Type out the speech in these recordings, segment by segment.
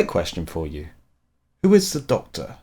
quick question for you. Who is the Doctor?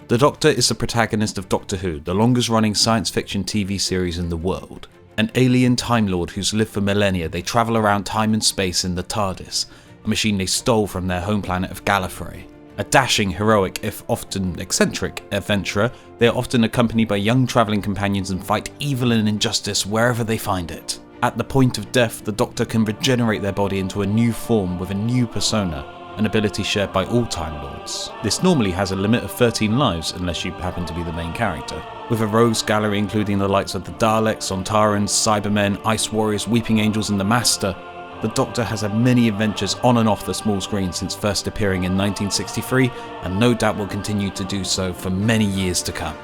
The Doctor is the protagonist of Doctor Who, the longest running science fiction TV series in the world. An alien Time Lord who's lived for millennia. They travel around time and space in the TARDIS, a machine they stole from their home planet of Gallifrey. A dashing, heroic, if often eccentric, adventurer, they are often accompanied by young travelling companions and fight evil and injustice wherever they find it. At the point of death, the Doctor can regenerate their body into a new form with a new persona, an ability shared by all Time Lords. This normally has a limit of 13 lives, unless you happen to be the main character. With a rogues gallery including the likes of the Daleks, Sontarans, Cybermen, Ice Warriors, Weeping Angels and the Master, the Doctor has had many adventures on and off the small screen since first appearing in 1963, and no doubt will continue to do so for many years to come.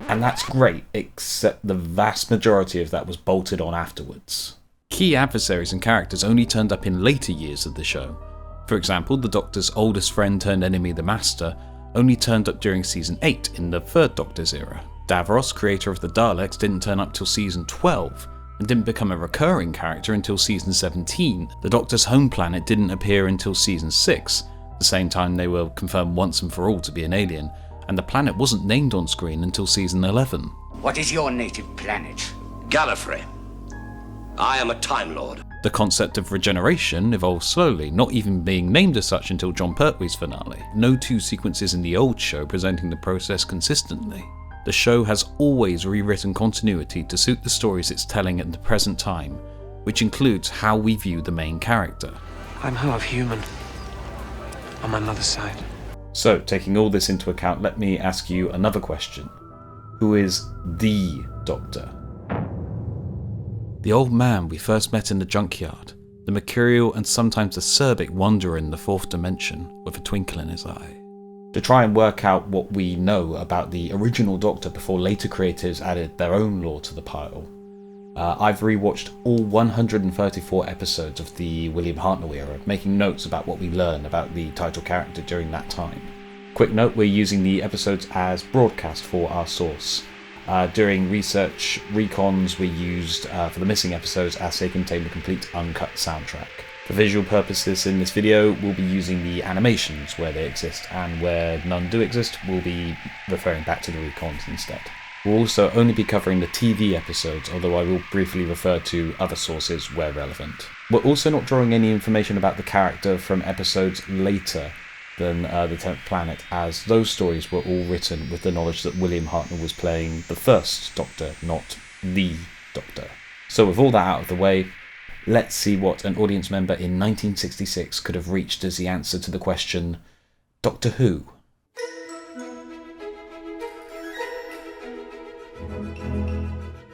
And that's great, except the vast majority of that was bolted on afterwards. Key adversaries and characters only turned up in later years of the show. For example, the Doctor's oldest friend turned enemy, the Master, only turned up during Season 8 in the Third Doctor's era. Davros, creator of the Daleks, didn't turn up till Season 12, and didn't become a recurring character until Season 17. The Doctor's home planet didn't appear until Season 6, the same time they were confirmed once and for all to be an alien, and the planet wasn't named on screen until Season 11. What is your native planet? Gallifrey. I am a Time Lord. The concept of regeneration evolved slowly, not even being named as such until Jon Pertwee's finale. No two sequences in the old show presenting the process consistently. The show has always rewritten continuity to suit the stories it's telling at the present time, which includes how we view the main character. I'm half human. On my mother's side. So, taking all this into account, let me ask you another question. Who is the Doctor? The old man we first met in the junkyard, the mercurial and sometimes acerbic wanderer in the fourth dimension, with a twinkle in his eye. To try and work out what we know about the original Doctor before later creators added their own lore to the pile, I've rewatched all 134 episodes of the William Hartnell era, making notes about what we learn about the title character during that time. Quick note, we're using the episodes as broadcast for our source. During research recons we used for the missing episodes as they contain the complete uncut soundtrack. For visual purposes in this video, we'll be using the animations where they exist, and where none do exist, we'll be referring back to the recons instead. We'll also only be covering the TV episodes, although I will briefly refer to other sources where relevant. We're also not drawing any information about the character from episodes later than the 10th Planet, as those stories were all written with the knowledge that William Hartnell was playing the first Doctor, not the Doctor. So with all that out of the way, let's see what an audience member in 1966 could have reached as the answer to the question, Doctor Who?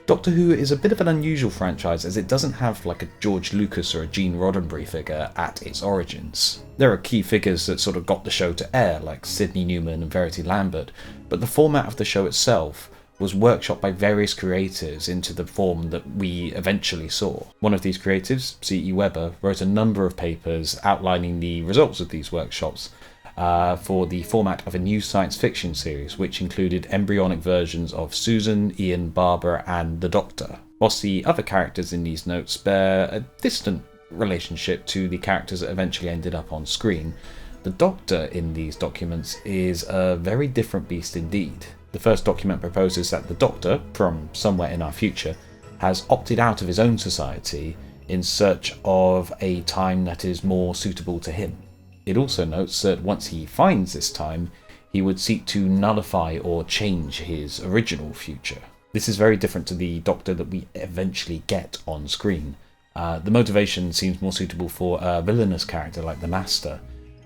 Doctor Who is a bit of an unusual franchise as it doesn't have like a George Lucas or a Gene Roddenberry figure at its origins. There are key figures that sort of got the show to air, like Sidney Newman and Verity Lambert, but the format of the show itself was workshopped by various creators into the form that we eventually saw. One of these creatives, C.E. Weber, wrote a number of papers outlining the results of these workshops for the format of a new science fiction series, which included embryonic versions of Susan, Ian, Barbara, and the Doctor. Whilst the other characters in these notes bear a distant relationship to the characters that eventually ended up on screen, the Doctor in these documents is a very different beast indeed. The first document proposes that the Doctor, from somewhere in our future, has opted out of his own society in search of a time that is more suitable to him. It also notes that once he finds this time, he would seek to nullify or change his original future. This is very different to the Doctor that we eventually get on screen. The motivation seems more suitable for a villainous character like the Master,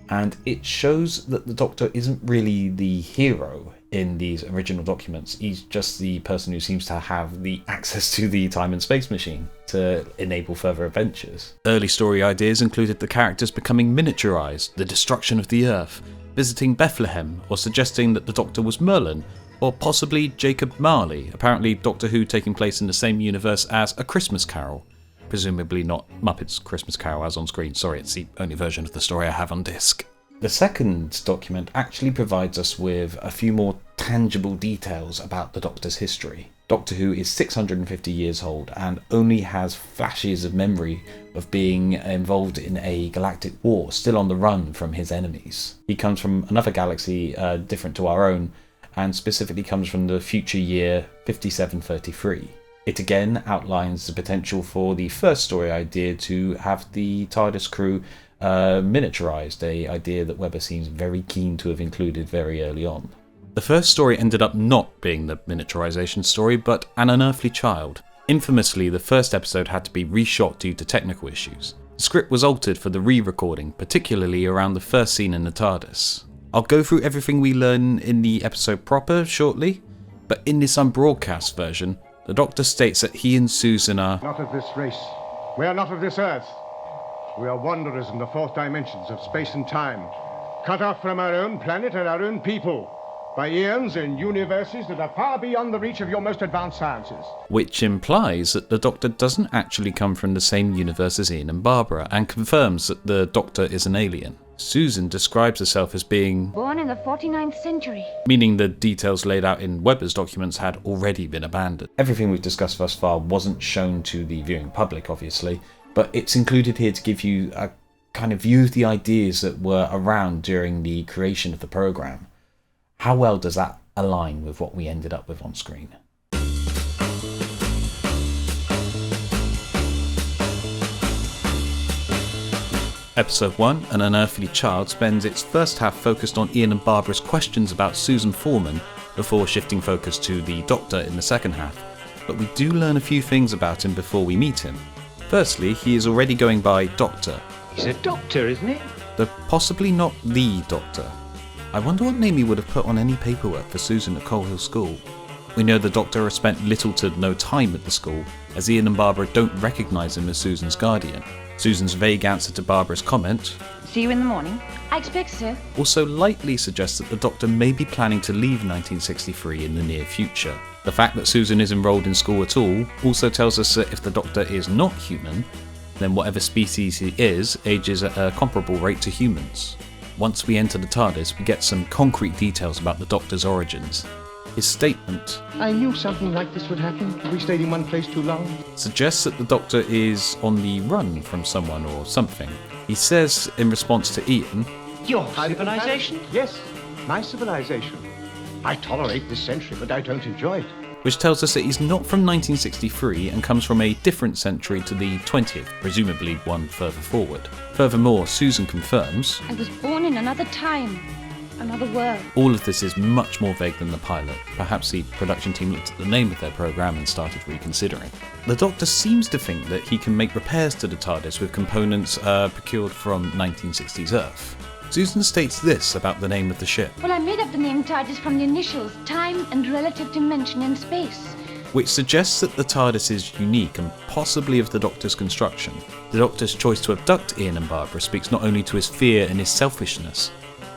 and it shows that the Doctor isn't really the hero in these original documents. He's just the person who seems to have the access to the time and space machine to enable further adventures. Early story ideas included the characters becoming miniaturized, the destruction of the Earth, visiting Bethlehem, or suggesting that the Doctor was Merlin, or possibly Jacob Marley, apparently Doctor Who taking place in the same universe as A Christmas Carol. Presumably not Muppets Christmas Carol as on screen, sorry, it's the only version of the story I have on disc. The second document actually provides us with a few more tangible details about the Doctor's history. Doctor Who is 650 years old and only has flashes of memory of being involved in a galactic war, still on the run from his enemies. He comes from another galaxy different to our own, and specifically comes from the future year 5733. It again outlines the potential for the first story idea to have the TARDIS crew miniaturized, an idea that Webber seems very keen to have included very early on. The first story ended up not being the miniaturization story, but An Unearthly Child. Infamously, the first episode had to be reshot due to technical issues. The script was altered for the re-recording, particularly around the first scene in the TARDIS. I'll go through everything we learn in the episode proper shortly, but in this unbroadcast version, the Doctor states that he and Susan are not of this race. We are not of this earth. We are wanderers in the fourth dimensions of space and time, cut off from our own planet and our own people, by eons in universes that are far beyond the reach of your most advanced sciences. Which implies that the Doctor doesn't actually come from the same universe as Ian and Barbara, and confirms that the Doctor is an alien. Susan describes herself as being born in the 49th century, meaning the details laid out in Webber's documents had already been abandoned. Everything we've discussed thus far wasn't shown to the viewing public, obviously, but it's included here to give you a kind of view of the ideas that were around during the creation of the programme. How well does that align with what we ended up with on screen? Episode 1, An Unearthly Child, spends its first half focused on Ian and Barbara's questions about Susan Foreman before shifting focus to the Doctor in the second half, but we do learn a few things about him before we meet him. Firstly, he is already going by Doctor. He's a doctor, isn't he? Though possibly not the Doctor. I wonder what name he would have put on any paperwork for Susan at Coal Hill School. We know the Doctor has spent little to no time at the school, as Ian and Barbara don't recognise him as Susan's guardian. Susan's vague answer to Barbara's comment, see you in the morning, I expect so, also lightly suggests that the Doctor may be planning to leave 1963 in the near future. The fact that Susan is enrolled in school at all also tells us that if the Doctor is not human, then whatever species he is ages at a comparable rate to humans. Once we enter the TARDIS, we get some concrete details about the Doctor's origins. His statement, I knew something like this would happen. We stayed in one place too long. Suggests that the Doctor is on the run from someone or something. He says, in response to Ian, Your civilization? Yes, my civilization. I tolerate this century, but I don't enjoy it. which tells us that he's not from 1963 and comes from a different century to the 20th, presumably one further forward. Furthermore, Susan confirms, I was born in another time, another world. All of this is much more vague than the pilot. Perhaps the production team looked at the name of their programme and started reconsidering. The Doctor seems to think that he can make repairs to the TARDIS with components procured from 1960s Earth. Susan states this about the name of the ship, Well, I made up the name TARDIS from the initials, time and relative dimension in space. which suggests that the TARDIS is unique and possibly of the Doctor's construction. The Doctor's choice to abduct Ian and Barbara speaks not only to his fear and his selfishness,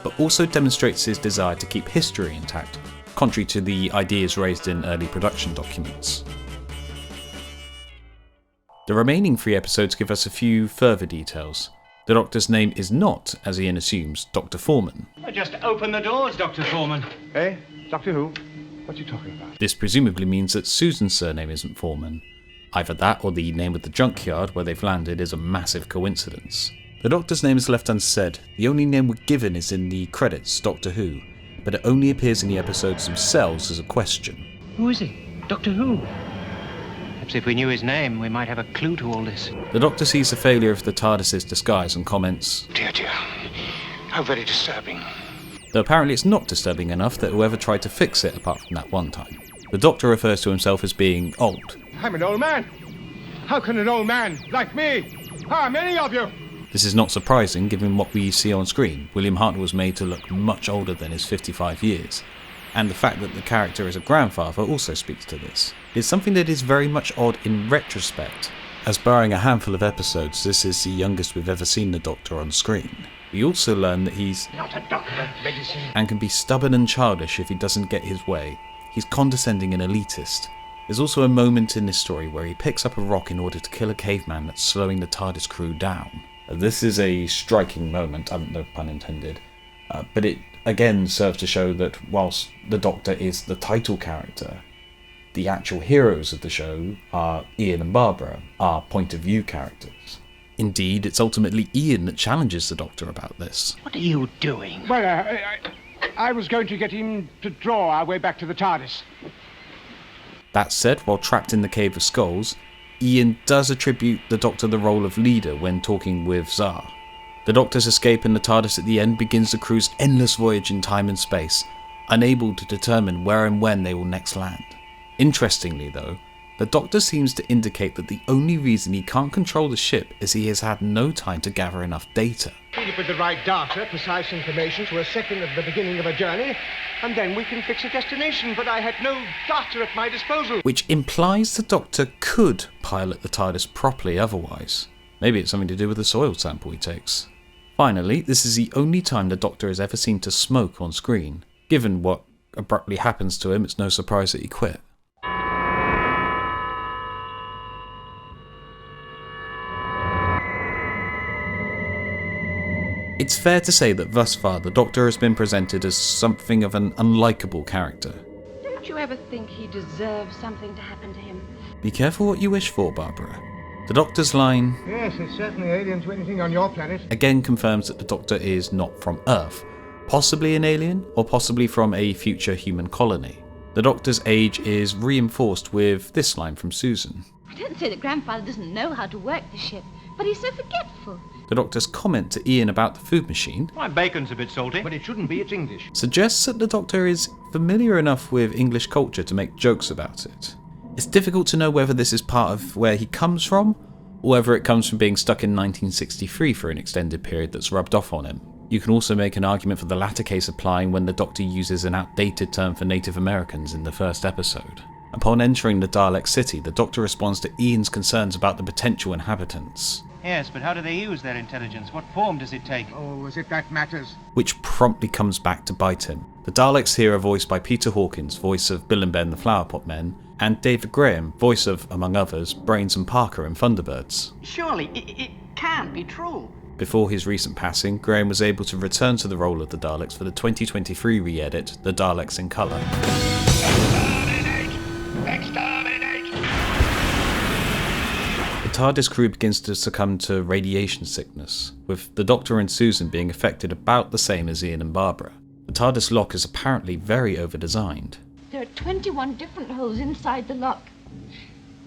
but also demonstrates his desire to keep history intact, contrary to the ideas raised in early production documents. The remaining 3 episodes give us a few further details. The Doctor's name is not, as Ian assumes, Dr. Foreman. Just open the doors, Dr. Foreman. Eh? Doctor Who? What are you talking about? This presumably means that Susan's surname isn't Foreman. Either that or the name of the junkyard where they've landed is a massive coincidence. The Doctor's name is left unsaid. The only name we're given is in the credits, Doctor Who, but it only appears in the episodes themselves as a question. Who is he? Doctor Who? Perhaps if we knew his name, we might have a clue to all this. The Doctor sees the failure of the TARDIS's disguise and comments, Dear, dear. How very disturbing. though apparently it's not disturbing enough that whoever tried to fix it apart from that one time. The Doctor refers to himself as being old. I'm an old man. How can an old man like me harm any of you? This is not surprising given what we see on screen. William Hartnell was made to look much older than his 55 years. And the fact that the character is a grandfather also speaks to this. It's something that is very much odd in retrospect, as barring a handful of episodes, this is the youngest we've ever seen the Doctor on screen. We also learn that he's Not a doctor of medicine. and can be stubborn and childish if he doesn't get his way. He's condescending and elitist. There's also a moment in this story where he picks up a rock in order to kill a caveman that's slowing the TARDIS crew down. This is a striking moment, no pun intended, but it again serves to show that whilst the Doctor is the title character, The actual heroes of the show are Ian and Barbara, our point of view characters. Indeed, it's ultimately Ian that challenges the Doctor about this. What are you doing? Well, I was going to get him to draw our way back to the TARDIS. That said, while trapped in the Cave of Skulls, Ian does attribute the Doctor the role of leader when talking with Tsar. The Doctor's escape in the TARDIS at the end begins the crew's endless voyage in time and space, unable to determine where and when they will next land. Interestingly though, the Doctor seems to indicate that the only reason he can't control the ship is he has had no time to gather enough data. Feed it with the right data, precise information to a second at the beginning of a journey, and then we can fix a destination, but I had no data at my disposal. Which implies the Doctor could pilot the TARDIS properly otherwise. Maybe it's something to do with the soil sample he takes. Finally, this is the only time the Doctor is ever seen to smoke on screen. Given what abruptly happens to him, it's no surprise that he quit. It's fair to say that thus far the Doctor has been presented as something of an unlikable character. Don't you ever think he deserves something to happen to him? Be careful what you wish for, Barbara. The Doctor's line, Yes, it's certainly alien to anything on your planet. again confirms that the Doctor is not from Earth, possibly an alien, or possibly from a future human colony. The Doctor's age is reinforced with this line from Susan. I don't say that Grandfather doesn't know how to work the ship, but he's so forgetful. The Doctor's comment to Ian about the food machine My bacon's a bit salty. But it shouldn't be, it's English. suggests that the Doctor is familiar enough with English culture to make jokes about it. It's difficult to know whether this is part of where he comes from, or whether it comes from being stuck in 1963 for an extended period that's rubbed off on him. You can also make an argument for the latter case applying when the Doctor uses an outdated term for Native Americans in the first episode. Upon entering the Dalek city, the Doctor responds to Ian's concerns about the potential inhabitants, Yes, but how do they use their intelligence? What form does it take? Oh, as if that matters. which promptly comes back to bite him. The Daleks here are voiced by Peter Hawkins, voice of Bill and Ben the Flowerpot Men, and David Graham, voice of, among others, Brains and Parker in Thunderbirds. Surely it can't be true. Before his recent passing, Graham was able to return to the role of the Daleks for the 2023 re-edit, The Daleks in Colour. The TARDIS crew begins to succumb to radiation sickness, with the Doctor and Susan being affected about the same as Ian and Barbara. The TARDIS lock is apparently very over-designed. There are 21 different holes inside the lock.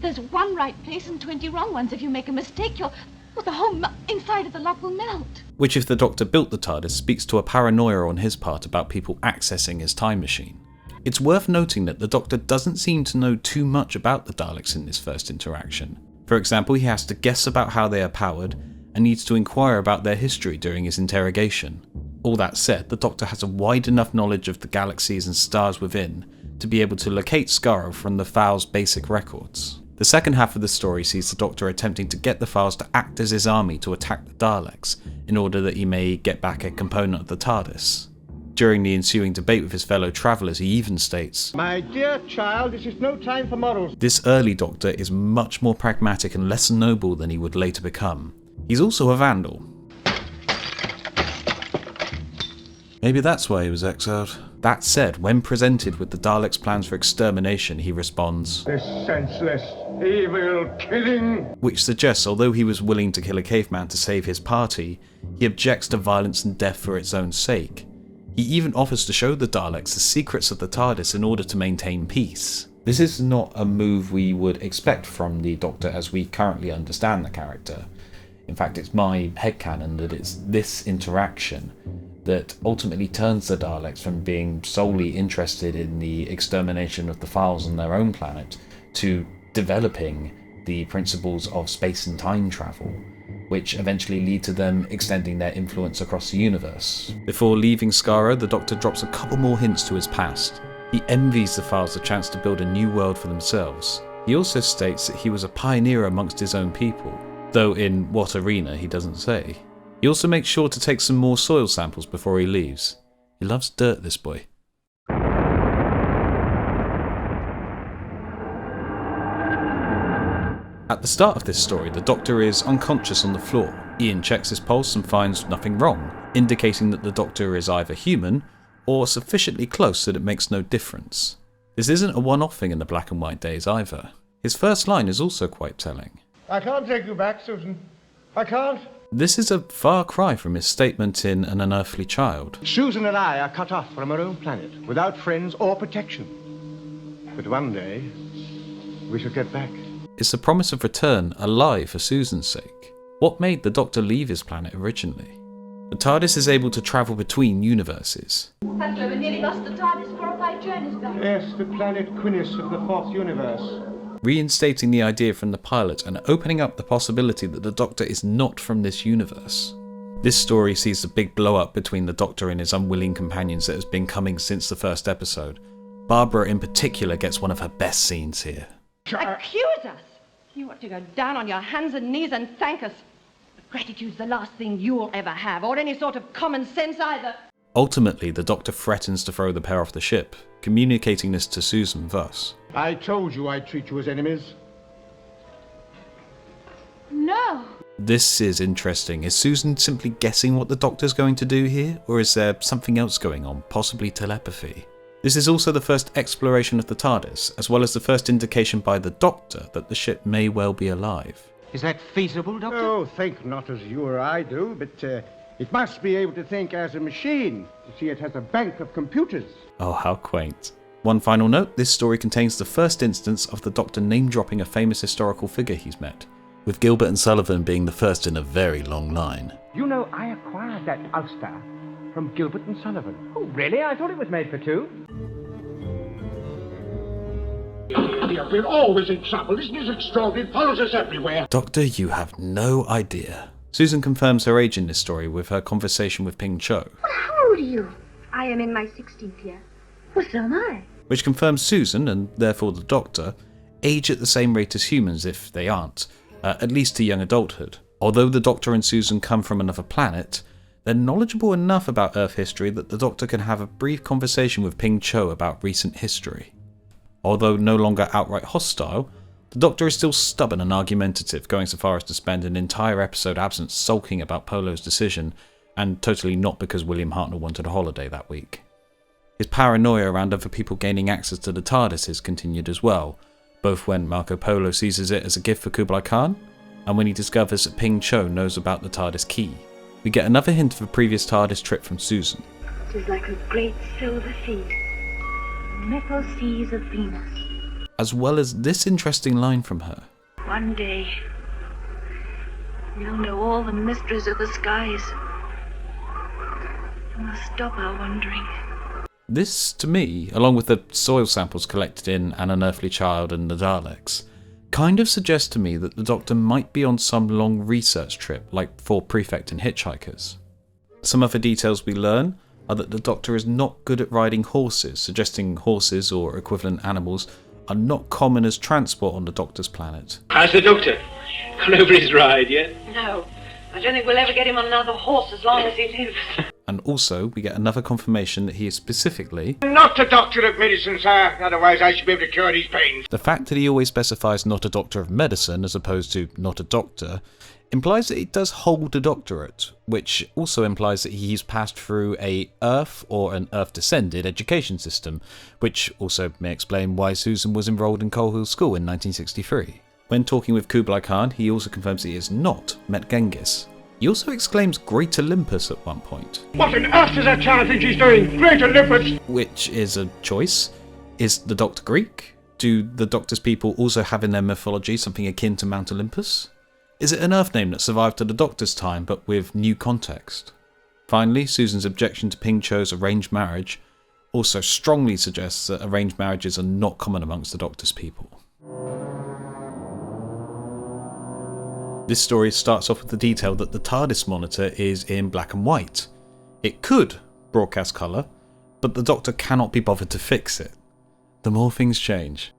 There's one right place and 20 wrong ones. If you make a mistake, the whole inside of the lock will melt. Which, if the Doctor built the TARDIS, speaks to a paranoia on his part about people accessing his time machine. It's worth noting that the Doctor doesn't seem to know too much about the Daleks in this first interaction. For example, he has to guess about how they are powered, and needs to inquire about their history during his interrogation. All that said, the Doctor has a wide enough knowledge of the galaxies and stars within to be able to locate Skaro from the file's basic records. The second half of the story sees the Doctor attempting to get the files to act as his army to attack the Daleks, in order that he may get back a component of the TARDIS. During the ensuing debate with his fellow travellers, he even states, My dear child, this is no time for morals. this early Doctor is much more pragmatic and less noble than he would later become. He's also a vandal. Maybe that's why he was exiled. That said, when presented with the Daleks' plans for extermination, he responds, This senseless, evil killing. which suggests although he was willing to kill a caveman to save his party, he objects to violence and death for its own sake. He even offers to show the Daleks the secrets of the TARDIS in order to maintain peace. This is not a move we would expect from the Doctor as we currently understand the character. In fact, it's my headcanon that it's this interaction that ultimately turns the Daleks from being solely interested in the extermination of the files on their own planet to developing the principles of space and time travel, which eventually lead to them extending their influence across the universe. Before leaving Skaro, the Doctor drops a couple more hints to his past. He envies the files a chance to build a new world for themselves. He also states that he was a pioneer amongst his own people, though in what arena he doesn't say. He also makes sure to take some more soil samples before he leaves. He loves dirt, this boy. At the start of this story, the Doctor is unconscious on the floor. Ian checks his pulse and finds nothing wrong, indicating that the Doctor is either human or sufficiently close that it makes no difference. This isn't a one-off thing in the black and white days either. His first line is also quite telling. I can't take you back, Susan. I can't. This is a far cry from his statement in An Unearthly Child. Susan and I are cut off from our own planet, without friends or protection. But one day, we shall get back. Is the promise of return a lie for Susan's sake? What made the Doctor leave his planet originally? The TARDIS is able to travel between universes. Butler, we nearly lost the TARDIS 4 or 5 journeys back. Yes, the planet Quinis of the fourth universe. Reinstating the idea from the pilot and opening up the possibility that the Doctor is not from this universe. This story sees the big blow-up between the Doctor and his unwilling companions that has been coming since the first episode. Barbara in particular gets one of her best scenes here. Accuse us? You ought to go down on your hands and knees and thank us. But gratitude's the last thing you'll ever have, or any sort of common sense either. Ultimately, the Doctor threatens to throw the pair off the ship, communicating this to Susan thus. I told you I'd treat you as enemies. No. This is interesting. Is Susan simply guessing what the Doctor's going to do here, or is there something else going on, possibly telepathy? This is also the first exploration of the TARDIS, as well as the first indication by the Doctor that the ship may well be alive. Is that feasible, Doctor? Oh, think not as you or I do, but it must be able to think as a machine. You see, it has a bank of computers. Oh, how quaint. One final note, this story contains the first instance of the Doctor name-dropping a famous historical figure he's met, with Gilbert and Sullivan being the first in a very long line. You know, I acquired that ulster from Gilbert and Sullivan. Oh, really? I thought it was made for two. We're always in trouble. Isn't it extraordinary? It follows us everywhere. Doctor, you have no idea. Susan confirms her age in this story with her conversation with Ping Cho. Well, how old are you? I am in my 16th year. Well, so am I. Which confirms Susan, and therefore the Doctor, age at the same rate as humans if they aren't, at least to young adulthood. Although the Doctor and Susan come from another planet, they're knowledgeable enough about Earth history that the Doctor can have a brief conversation with Ping Cho about recent history. Although no longer outright hostile, the Doctor is still stubborn and argumentative, going so far as to spend an entire episode absent sulking about Polo's decision, and totally not because William Hartnell wanted a holiday that week. His paranoia around other people gaining access to the TARDIS is continued as well, both when Marco Polo seizes it as a gift for Kublai Khan, and when he discovers that Ping Cho knows about the TARDIS key. We get another hint of a previous TARDIS trip from Susan. It is like a great silver sea, metal seas of Venus. As well as this interesting line from her. One day, we'll know all the mysteries of the skies, and we'll stop our wandering. This, to me, along with the soil samples collected in An Unearthly Child and the Daleks, kind of suggests to me that the Doctor might be on some long research trip, like for Prefect and Hitchhikers. Some other details we learn are that the Doctor is not good at riding horses, suggesting horses or equivalent animals are not common as transport on the Doctor's planet. How's the Doctor? Gone over his ride yet? No, I don't think we'll ever get him on another horse as long as he lives. And also, we get another confirmation that he is specifically Not a doctor of medicine, sir. Otherwise I should be able to cure these pains. the fact that he always specifies not a doctor of medicine as opposed to not a doctor implies that he does hold a doctorate, which also implies that he's passed through a Earth or an Earth-descended education system, which also may explain why Susan was enrolled in Coal Hill School in 1963. When talking with Kublai Khan, he also confirms that he has not met Genghis. He also exclaims Great Olympus at one point. What on earth does that child think she's doing? Great Olympus! Which is a choice. Is the Doctor Greek? Do the Doctor's people also have in their mythology something akin to Mount Olympus? Is it an Earth name that survived to the Doctor's time but with new context? Finally, Susan's objection to Ping Cho's arranged marriage also strongly suggests that arranged marriages are not common amongst the Doctor's people. This story starts off with the detail that the TARDIS monitor is in black and white. It could broadcast colour, but the Doctor cannot be bothered to fix it. The more things change.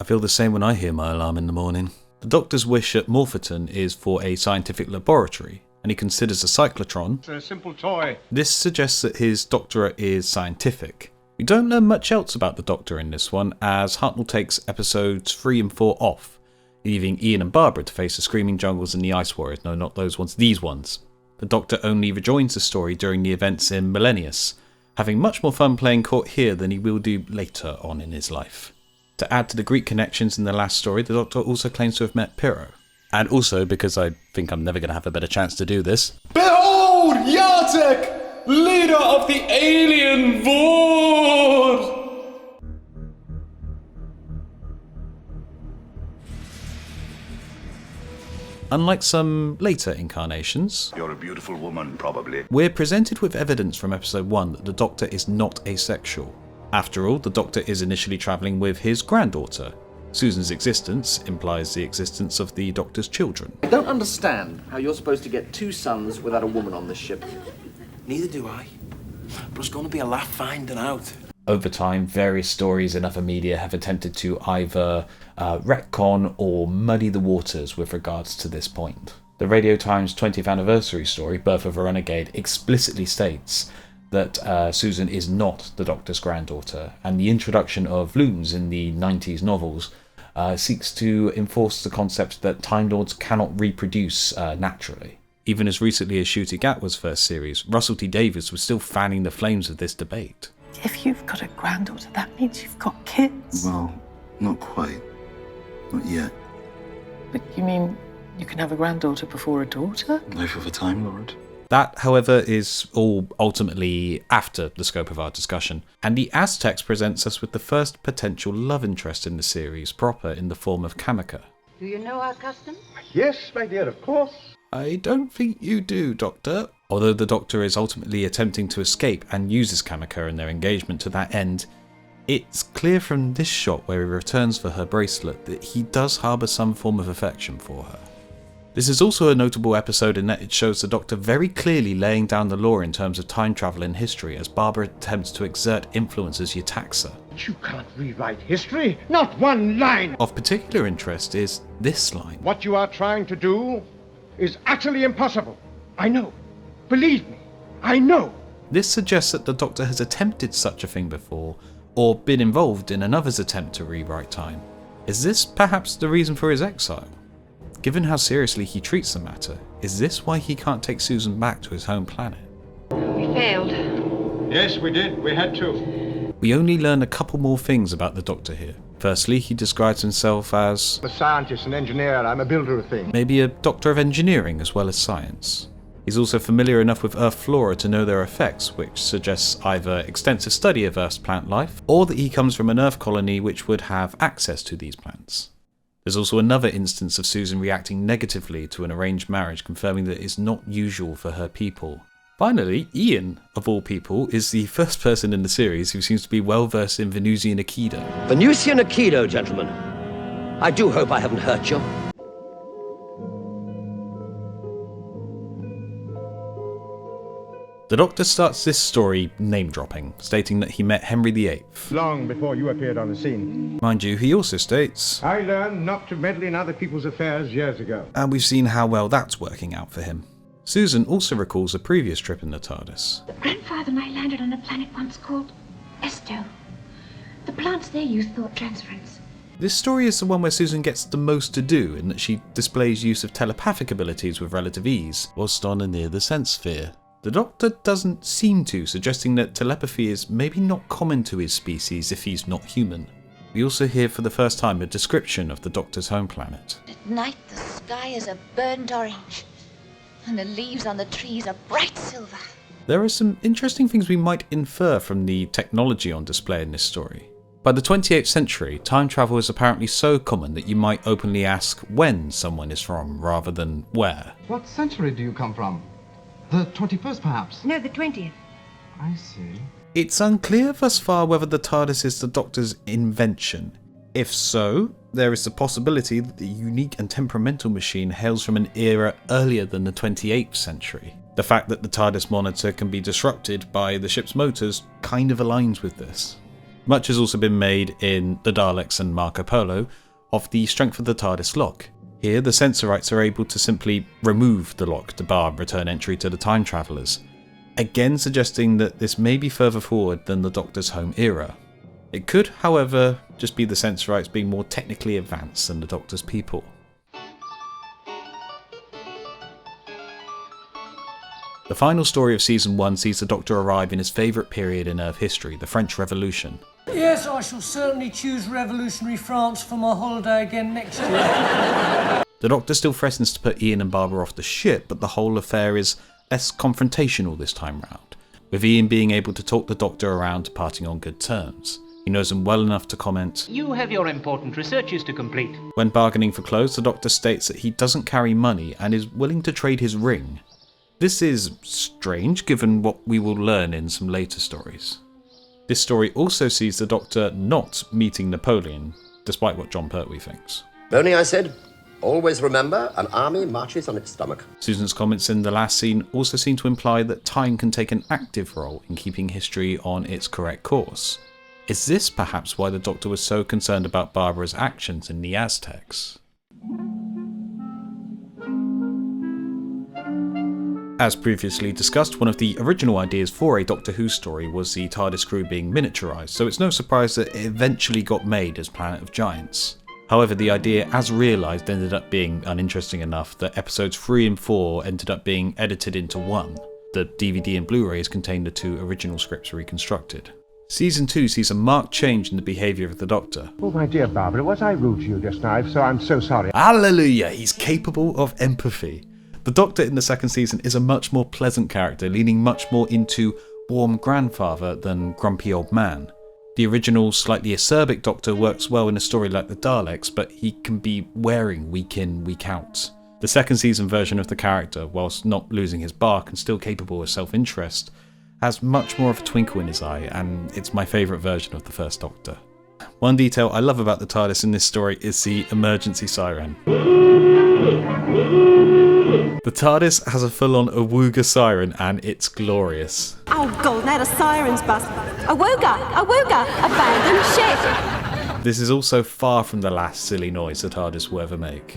I feel the same when I hear my alarm in the morning. The Doctor's wish at Morpherton is for a scientific laboratory, and he considers a cyclotron. It's a simple toy. This suggests that his doctorate is scientific. We don't learn much else about the Doctor in this one, as Hartnell takes episodes 3 and 4 off, leaving Ian and Barbara to face the Screaming Jungles and the Ice Warriors. No, not those ones, these ones. The Doctor only rejoins the story during the events in Millennius, having much more fun playing court here than he will do later on in his life. To add to the Greek connections in the last story, the Doctor also claims to have met Pyrrho. And also, because I think I'm never going to have a better chance to do this, behold Yartek, leader of the alien Vord! Unlike some later incarnations, you're a beautiful woman, probably. We're presented with evidence from episode 1 that the Doctor is not asexual. After all, the Doctor is initially travelling with his granddaughter. Susan's existence implies the existence of the Doctor's children. I don't understand how you're supposed to get 2 sons without a woman on this ship. Neither do I. But it's going to be a laugh finding out. Over time, various stories in other media have attempted to either retcon or muddy the waters with regards to this point. The Radio Times 20th anniversary story, Birth of a Renegade, explicitly states that Susan is not the Doctor's granddaughter, and the introduction of loons in the 90s novels seeks to enforce the concept that Time Lords cannot reproduce naturally. Even as recently as Ncuti Gatwa's first series, Russell T Davies was still fanning the flames of this debate. If you've got a granddaughter, that means you've got kids. Well, not quite. Not yet. But you mean you can have a granddaughter before a daughter? Life of a Time Lord. That, however, is all ultimately after the scope of our discussion, and the Aztecs presents us with the first potential love interest in the series proper in the form of Kamika. Do you know our custom? Yes, my dear, of course. I don't think you do, Doctor. Although the Doctor is ultimately attempting to escape and uses Kamika in their engagement to that end, it's clear from this shot where he returns for her bracelet that he does harbour some form of affection for her. This is also a notable episode in that it shows the Doctor very clearly laying down the law in terms of time travel in history as Barbara attempts to exert influence as Yetaxa. You can't rewrite history. Not one line. Of particular interest is this line. What you are trying to do is utterly impossible. I know. Believe me, I know. This suggests that the Doctor has attempted such a thing before, or been involved in another's attempt to rewrite time. Is this perhaps the reason for his exile? Given how seriously he treats the matter, is this why he can't take Susan back to his home planet? We failed. Yes, we did. We had to. We only learn a couple more things about the Doctor here. Firstly, he describes himself as I'm a scientist, an engineer, I'm a builder of things. Maybe a doctor of engineering as well as science. He's also familiar enough with Earth flora to know their effects, which suggests either extensive study of Earth's plant life, or that he comes from an Earth colony which would have access to these plants. There's also another instance of Susan reacting negatively to an arranged marriage, confirming that it's not usual for her people. Finally, Ian, of all people, is the first person in the series who seems to be well versed in Venusian Aikido. Venusian Aikido, gentlemen. I do hope I haven't hurt you. The Doctor starts this story name-dropping, stating that he met Henry VIII. Long before you appeared on the scene. Mind you, he also states, I learned not to meddle in other people's affairs years ago. And we've seen how well that's working out for him. Susan also recalls a previous trip in the TARDIS. Grandfather and I landed on a planet once called Esto. The plants there use thought transference. This story is the one where Susan gets the most to do in that she displays use of telepathic abilities with relative ease, whilst on and near the sense sphere. The Doctor doesn't seem to, suggesting that telepathy is maybe not common to his species if he's not human. We also hear for the first time a description of the Doctor's home planet. At night the sky is a burnt orange, and the leaves on the trees are bright silver. There are some interesting things we might infer from the technology on display in this story. By the 28th century, time travel is apparently so common that you might openly ask when someone is from rather than where. What century do you come from? The 21st, perhaps? No, the 20th. I see. It's unclear thus far whether the TARDIS is the Doctor's invention. If so, there is the possibility that the unique and temperamental machine hails from an era earlier than the 28th century. The fact that the TARDIS monitor can be disrupted by the ship's motors kind of aligns with this. Much has also been made in The Daleks and Marco Polo of the strength of the TARDIS lock. Here, the Sensorites are able to simply remove the lock to bar return entry to the time travellers, again suggesting that this may be further forward than the Doctor's home era. It could, however, just be the Sensorites being more technically advanced than the Doctor's people. The final story of Season 1 sees the Doctor arrive in his favourite period in Earth history, the French Revolution. Yes, I shall certainly choose revolutionary France for my holiday again next year. The Doctor still threatens to put Ian and Barbara off the ship, but the whole affair is less confrontational this time round, with Ian being able to talk the Doctor around to parting on good terms. He knows him well enough to comment, You have your important researches to complete. When bargaining for clothes, the Doctor states that he doesn't carry money and is willing to trade his ring. This is strange given what we will learn in some later stories. This story also sees the Doctor not meeting Napoleon, despite what John Pertwee thinks. Boney, I said, always remember, an army marches on its stomach. Susan's comments in the last scene also seem to imply that time can take an active role in keeping history on its correct course. Is this perhaps why the Doctor was so concerned about Barbara's actions in the Aztecs? As previously discussed, one of the original ideas for a Doctor Who story was the TARDIS crew being miniaturised, so it's no surprise that it eventually got made as Planet of Giants. However, the idea as realised ended up being uninteresting enough that episodes 3 and 4 ended up being edited into one. The DVD and Blu-rays contained the two original scripts reconstructed. Season 2 sees a marked change in the behaviour of the Doctor. Oh, my dear Barbara, was I rude to you just now? So I'm so sorry. Hallelujah! He's capable of empathy. The Doctor in the second season is a much more pleasant character, leaning much more into warm grandfather than grumpy old man. The original, slightly acerbic Doctor works well in a story like the Daleks, but he can be wearing week in, week out. The second season version of the character, whilst not losing his bark and still capable of self-interest, has much more of a twinkle in his eye, and it's my favourite version of the first Doctor. One detail I love about the TARDIS in this story is the emergency siren. The TARDIS has a full-on awooga siren, and it's glorious. Oh god, now the siren's bust. Awooga, abandoned ship. This is also far from the last silly noise the TARDIS will ever make.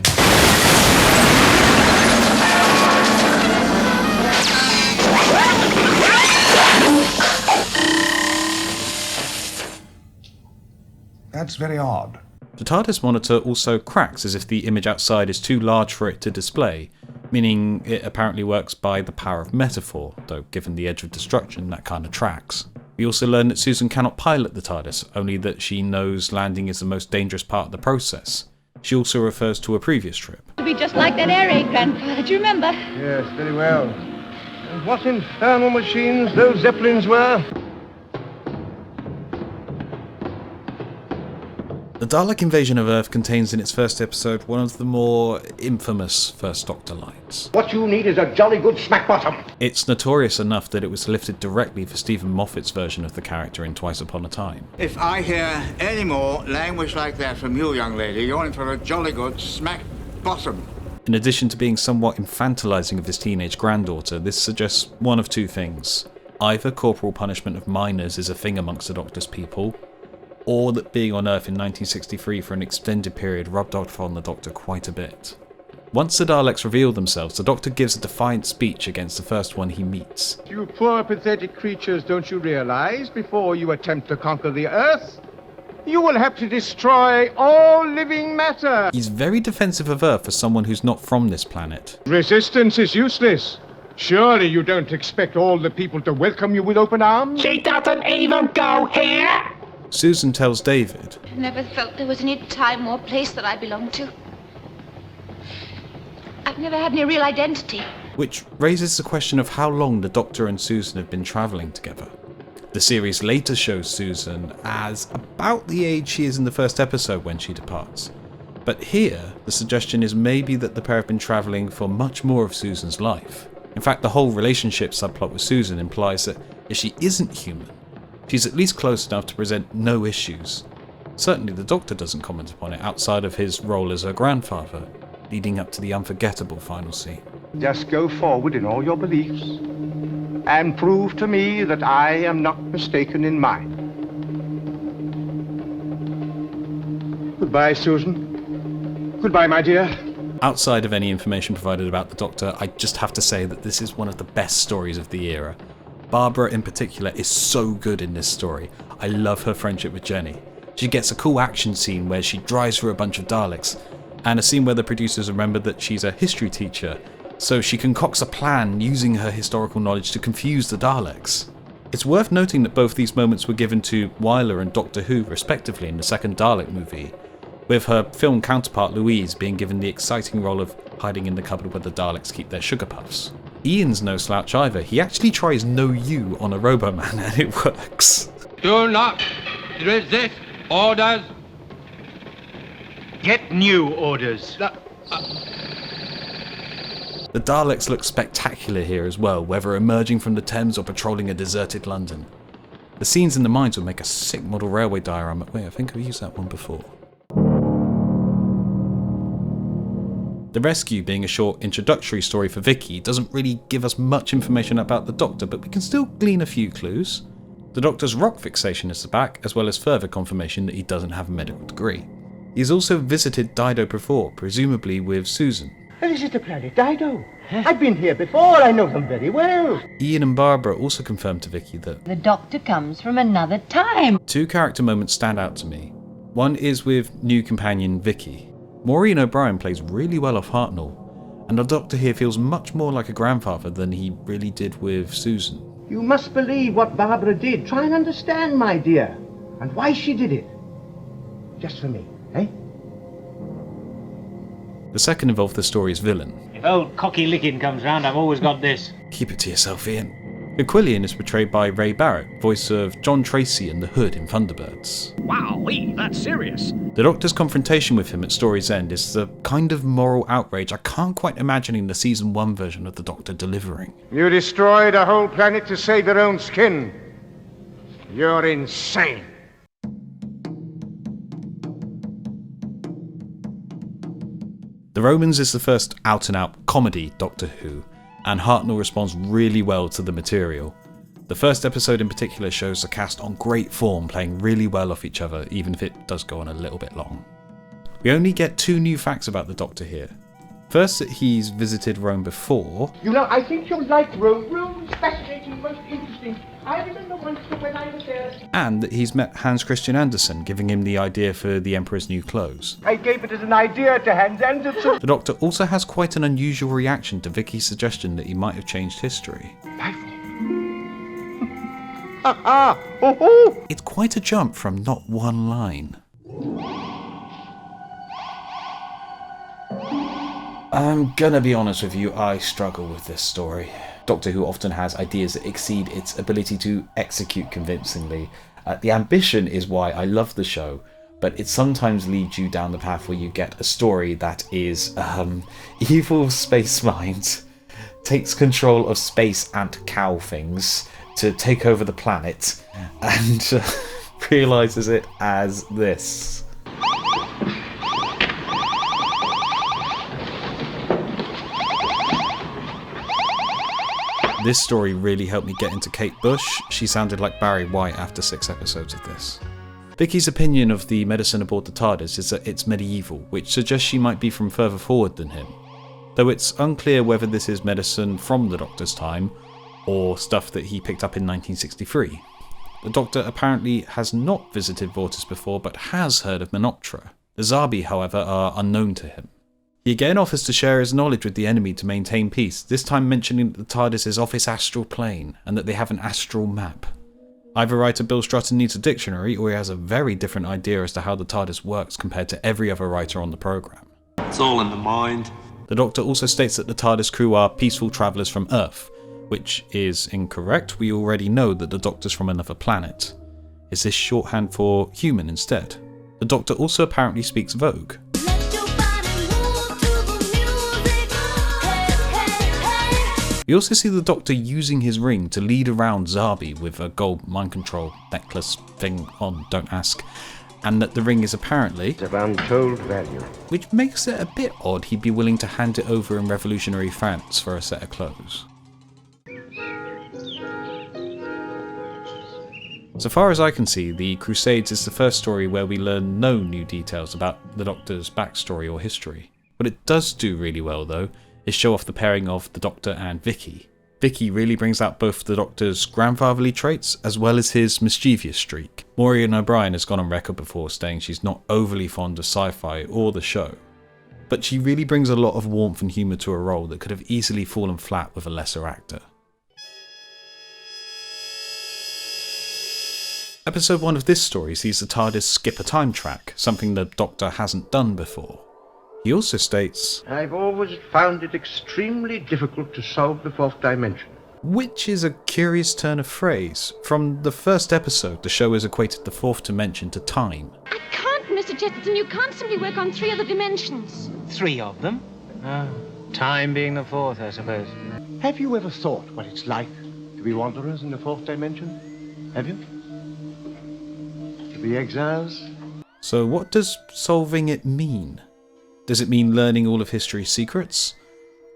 That's very odd. The TARDIS monitor also cracks as if the image outside is too large for it to display, meaning it apparently works by the power of metaphor, though given the edge of destruction that kind of tracks. We also learn that Susan cannot pilot the TARDIS, only that she knows landing is the most dangerous part of the process. She also refers to a previous trip. To be just like that air raid, Grandfather, do you remember? Yes, very well. And what infernal machines those Zeppelins were. The Dalek invasion of Earth contains in its first episode one of the more infamous First Doctor lines. What you need is a jolly good smack bottom. It's notorious enough that it was lifted directly for Stephen Moffat's version of the character in Twice Upon a Time. If I hear any more language like that from you, young lady, you're in for a jolly good smack bottom. In addition to being somewhat infantilizing of his teenage granddaughter, this suggests one of two things. Either corporal punishment of minors is a thing amongst the Doctor's people, or that being on Earth in 1963 for an extended period rubbed off on the Doctor quite a bit. Once the Daleks reveal themselves, the Doctor gives a defiant speech against the first one he meets. You poor pathetic creatures, don't you realize, before you attempt to conquer the Earth, you will have to destroy all living matter. He's very defensive of Earth for someone who's not from this planet. Resistance is useless. Surely you don't expect all the people to welcome you with open arms? She doesn't even go here. Susan tells David, I never felt there was any time or place that I belonged to. I've never had any real identity. which raises the question of how long the Doctor and Susan have been travelling together. The series later shows Susan as about the age she is in the first episode when she departs. But here, the suggestion is maybe that the pair have been travelling for much more of Susan's life. In fact, the whole relationship subplot with Susan implies that if she isn't human, she's at least close enough to present no issues. Certainly the Doctor doesn't comment upon it outside of his role as her grandfather, leading up to the unforgettable final scene. Just go forward in all your beliefs and prove to me that I am not mistaken in mine. Goodbye, Susan. Goodbye, my dear. Outside of any information provided about the Doctor, I just have to say that this is one of the best stories of the era. Barbara in particular is so good in this story. I love her friendship with Jenny. She gets a cool action scene where she drives through a bunch of Daleks, and a scene where the producers remembered that she's a history teacher, so she concocts a plan using her historical knowledge to confuse the Daleks. It's worth noting that both these moments were given to Wyler and Doctor Who respectively in the second Dalek movie, with her film counterpart Louise being given the exciting role of hiding in the cupboard where the Daleks keep their sugar puffs. Ian's no slouch either. He actually tries No You on a Roboman and it works. Do not resist orders. Get new orders. The Daleks look spectacular here as well, whether emerging from the Thames or patrolling a deserted London. The scenes in the mines would make a sick model railway diorama. Wait, I think I've used that one before. The Rescue being a short introductory story for Vicky doesn't really give us much information about the Doctor, but we can still glean a few clues. The Doctor's rock fixation is back, as well as further confirmation that he doesn't have a medical degree. He's also visited Dido before, presumably with Susan. This is the planet Dido. I've been here before, I know them very well. Ian and Barbara also confirmed to Vicky that the Doctor comes from another time. Two character moments stand out to me. One is with new companion Vicky. Maureen O'Brien plays really well off Hartnell, and the Doctor here feels much more like a grandfather than he really did with Susan. You must believe what Barbara did. Try and understand, my dear, and why she did it. Just for me, eh? The second involved the story's villain. If old Cocky Lickin comes round, I've always got this. Keep it to yourself, Ian. Aquilian is portrayed by Ray Barrett, voice of John Tracy and the Hood in Thunderbirds. Wowee, that's serious. The Doctor's confrontation with him at story's end is the kind of moral outrage I can't quite imagine in the season 1 version of the Doctor delivering. You destroyed a whole planet to save your own skin. You're insane. The Romans is the first out-and-out comedy Doctor Who, and Hartnell responds really well to the material. The first episode in particular shows the cast on great form, playing really well off each other, even if it does go on a little bit long. We only get 2 new facts about the Doctor here. First, that he's visited Rome before. You know, I think you'll like Rome. Rome's fascinating, most interesting. I remember once when I was there. And that he's met Hans Christian Andersen, giving him the idea for the Emperor's New Clothes. I gave it as an idea to Hans Andersen. The Doctor also has quite an unusual reaction to Vicky's suggestion that he might have changed history. It's quite a jump from not one line. I'm gonna be honest with you, I struggle with this story. Doctor Who often has ideas that exceed its ability to execute convincingly. The ambition is why I love the show, but it sometimes leads you down the path where you get a story that is evil space mind takes control of space and cow things to take over the planet and realises it as this. This story really helped me get into Kate Bush. She sounded like Barry White after 6 episodes of this. Vicky's opinion of the medicine aboard the TARDIS is that it's medieval, which suggests she might be from further forward than him, though it's unclear whether this is medicine from the Doctor's time or stuff that he picked up in 1963. The Doctor apparently has not visited Vortis before, but has heard of Menoptera. The Zabi, however, are unknown to him. He again offers to share his knowledge with the enemy to maintain peace, this time mentioning that the TARDIS is off its astral plane, and that they have an astral map. Either writer Bill Strutton needs a dictionary, or he has a very different idea as to how the TARDIS works compared to every other writer on the programme. It's all in the mind. The Doctor also states that the TARDIS crew are peaceful travellers from Earth, which is incorrect. We already know that the Doctor's from another planet. Is this shorthand for human instead? The Doctor also apparently speaks Vogue. We also see the Doctor using his ring to lead around Zabi with a gold mind control necklace thing on, don't ask, and that the ring is apparently of untold value. Which makes it a bit odd he'd be willing to hand it over in revolutionary France for a set of clothes. So far as I can see, The Crusades is the first story where we learn no new details about the Doctor's backstory or history. What it does do really well though is show off the pairing of the Doctor and Vicky. Vicky really brings out both the Doctor's grandfatherly traits as well as his mischievous streak. Maureen O'Brien has gone on record before saying she's not overly fond of Sci-fi or the show. but she really brings a lot of warmth and humour to a role that could have easily fallen flat with a lesser actor. Episode 1 of this story sees the TARDIS skip a time track, something the Doctor hasn't done before. He also states, I've always found it extremely difficult to solve the fourth dimension. Which is a curious turn of phrase. From the first episode, the show has equated the fourth dimension to time. I can't, Mr. Jetson. You can't simply work on 3 other dimensions. 3 of them? Oh, time being the 4th, I suppose. Have you ever thought what it's like to be wanderers in the fourth dimension? Have you? To be exiles? So what does solving it mean? Does it mean learning all of history's secrets?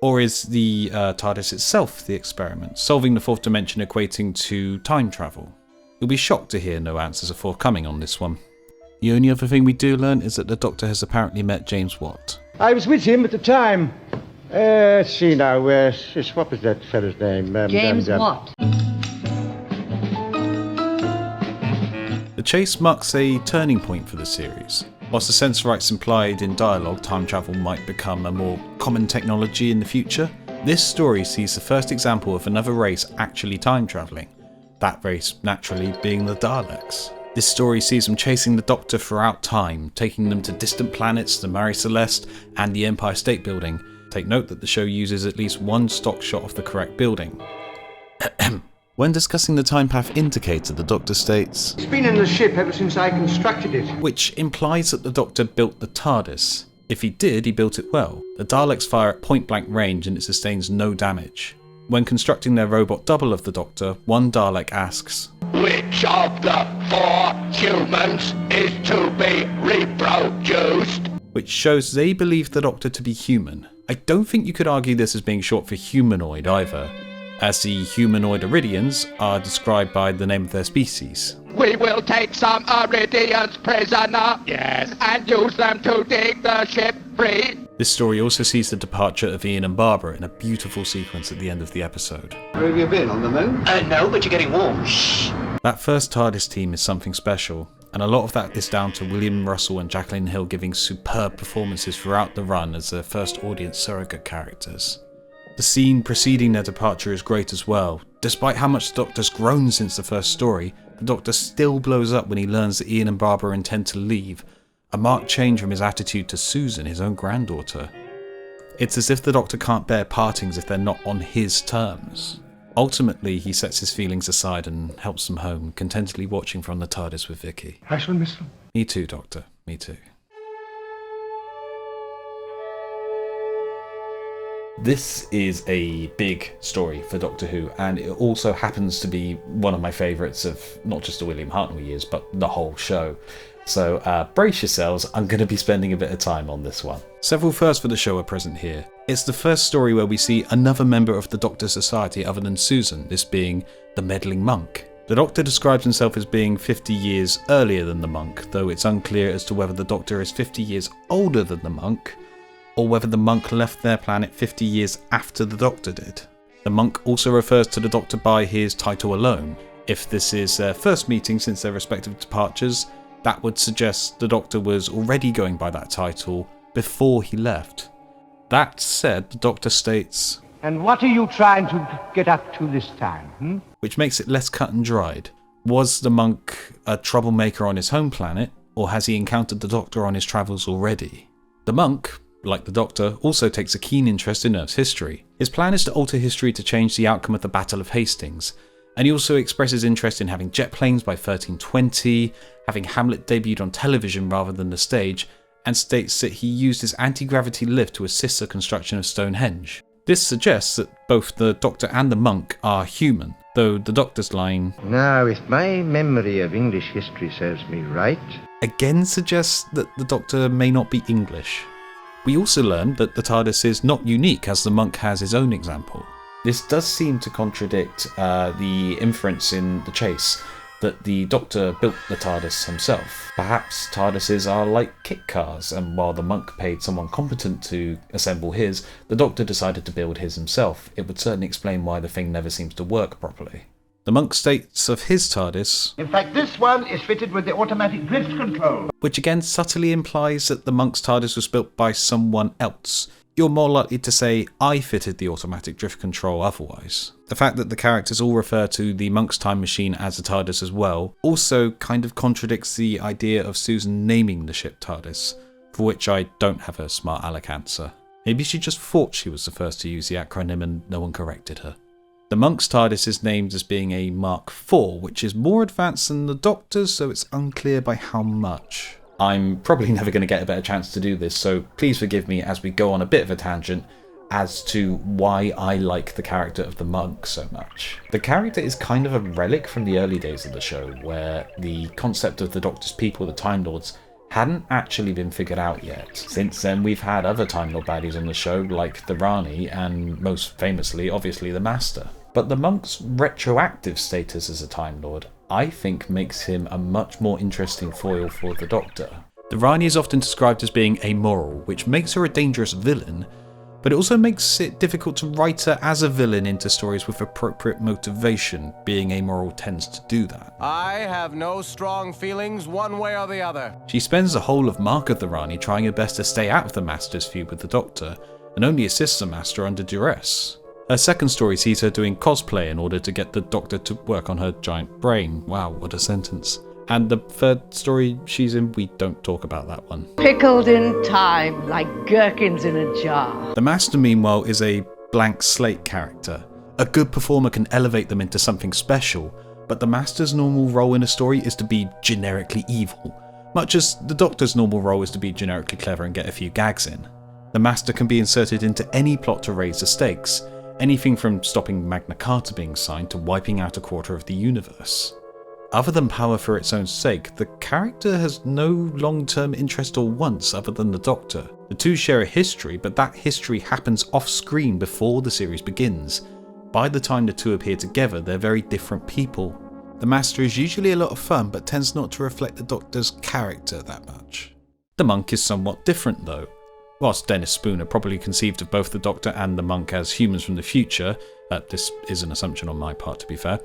Or is the TARDIS itself the experiment, solving the fourth dimension equating to time travel? You'll be shocked to hear no answers are forthcoming on this one. The only other thing we do learn is that the Doctor has apparently met James Watt. I was with him at the time. Let's see now, what was that fellow's name? James Watt. The chase marks a turning point for the series. Whilst the sense rights implied in dialogue time travel might become a more common technology in the future, this story sees the first example of another race actually time travelling, that race naturally being the Daleks. This story sees them chasing the Doctor throughout time, taking them to distant planets, the Mare Celeste and the Empire State Building. Take note that the show uses at least one stock shot of the correct building. When discussing the time path indicator, the Doctor states, It's been in the ship ever since I constructed it. Which implies that the Doctor built the TARDIS. If he did, he built it well. The Daleks fire at point blank range and it sustains no damage. When constructing their robot double of the Doctor, one Dalek asks, Which of the 4 humans is to be reproduced? Which shows they believe the Doctor to be human. I don't think you could argue this as being short for humanoid either, as the humanoid Iridians are described by the name of their species. We will take some Iridians prisoner. Yes. And use them to dig the ship free. This story also sees the departure of Ian and Barbara in a beautiful sequence at the end of the episode. Where have you been, on the moon? No, but you're getting warm. Shh. That first TARDIS team is something special, and a lot of that is down to William Russell and Jacqueline Hill giving superb performances throughout the run as their first audience surrogate characters. The scene preceding their departure is great as well. Despite how much the Doctor's grown since the first story, the Doctor still blows up when he learns that Ian and Barbara intend to leave, a marked change from his attitude to Susan, his own granddaughter. It's as if the Doctor can't bear partings if they're not on his terms. Ultimately, he sets his feelings aside and helps them home, contentedly watching from the TARDIS with Vicky. I shall miss them. Me too, Doctor. Me too. This is a big story for Doctor Who, and it also happens to be one of my favourites of not just the William Hartnell years, but the whole show. So brace yourselves, I'm going to be spending a bit of time on this one. Several firsts for the show are present here. It's the first story where we see another member of the Doctor Society other than Susan, this being the meddling monk. The Doctor describes himself as being 50 years earlier than the monk, though it's unclear as to whether the Doctor is 50 years older than the monk, or whether the monk left their planet 50 years after the Doctor did. The monk also refers to the Doctor by his title alone. If this is their first meeting since their respective departures, that would suggest the Doctor was already going by that title before he left. That said, the Doctor states, And what are you trying to get up to this time, Which makes it less cut and dried. Was the monk a troublemaker on his home planet, or has he encountered the Doctor on his travels already? The monk, like the Doctor, also takes a keen interest in Earth's history. His plan is to alter history to change the outcome of the Battle of Hastings, and he also expresses interest in having jet planes by 1320, having Hamlet debuted on television rather than the stage, and states that he used his anti-gravity lift to assist the construction of Stonehenge. This suggests that both the Doctor and the monk are human, though the Doctor's line, Now, if my memory of English history serves me right, again suggests that the Doctor may not be English. We also learn that the TARDIS is not unique, as the monk has his own example. This does seem to contradict the inference in The Chase that the Doctor built the TARDIS himself. Perhaps TARDISes are like kit cars, and while the monk paid someone competent to assemble his, the Doctor decided to build his himself. It would certainly explain why the thing never seems to work properly. The monk states of his TARDIS, In fact, this one is fitted with the automatic drift control. which again subtly implies that the monk's TARDIS was built by someone else. You're more likely to say, I fitted the automatic drift control otherwise. The fact that the characters all refer to the monk's time machine as a TARDIS as well also kind of contradicts the idea of Susan naming the ship TARDIS, for which I don't have a smart aleck answer. Maybe she just thought she was the first to use the acronym and no one corrected her. The monk's TARDIS is named as being a Mark IV, which is more advanced than the Doctor's, so it's unclear by how much. I'm probably never going to get a better chance to do this, so please forgive me as we go on a bit of a tangent as to why I like the character of the monk so much. The character is kind of a relic from the early days of the show, where the concept of the Doctor's people, the Time Lords, hadn't actually been figured out yet. Since then, we've had other Time Lord baddies on the show, like the Rani, and most famously, obviously, the Master. But the monk's retroactive status as a Time Lord, I think, makes him a much more interesting foil for the Doctor. The Rani is often described as being amoral, which makes her a dangerous villain, but it also makes it difficult to write her as a villain into stories with appropriate motivation. Being amoral tends to do that. I have no strong feelings one way or the other. She spends the whole of Mark of the Rani trying her best to stay out of the Master's feud with the Doctor, and only assists the Master under duress. Her second story sees her doing cosplay in order to get the Doctor to work on her giant brain. Wow, what a sentence. And the third story she's in, we don't talk about that one. Pickled in time, like gherkins in a jar. The Master, meanwhile, is a blank slate character. A good performer can elevate them into something special, but the Master's normal role in a story is to be generically evil, much as the Doctor's normal role is to be generically clever and get a few gags in. The Master can be inserted into any plot to raise the stakes, anything from stopping Magna Carta being signed to wiping out a quarter of the universe. Other than power for its own sake, the character has no long-term interest or wants other than the Doctor. The two share a history, but that history happens off-screen before the series begins. By the time the two appear together, they're very different people. The Master is usually a lot of fun, but tends not to reflect the Doctor's character that much. The monk is somewhat different though. Whilst Dennis Spooner probably conceived of both the Doctor and the monk as humans from the future, this is an assumption on my part to be fair,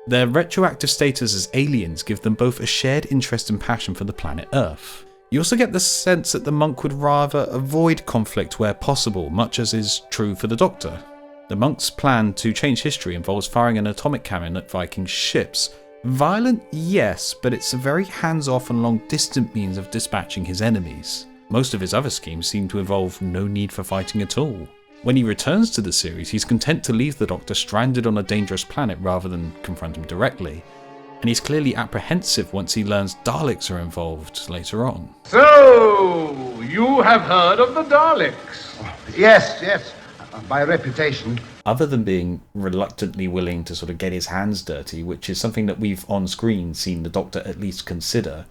their retroactive status as aliens give them both a shared interest and passion for the planet Earth. You also get the sense that the monk would rather avoid conflict where possible, much as is true for the Doctor. The monk's plan to change history involves firing an atomic cannon at Viking ships. Violent, yes, but it's a very hands-off and long-distant means of dispatching his enemies. Most of his other schemes seem to involve no need for fighting at all. When he returns to the series, he's content to leave the Doctor stranded on a dangerous planet rather than confront him directly, and he's clearly apprehensive once he learns Daleks are involved later on. So, you have heard of the Daleks? Yes, by reputation. Other than being reluctantly willing to sort of get his hands dirty, which is something that we've on screen seen the Doctor at least consider,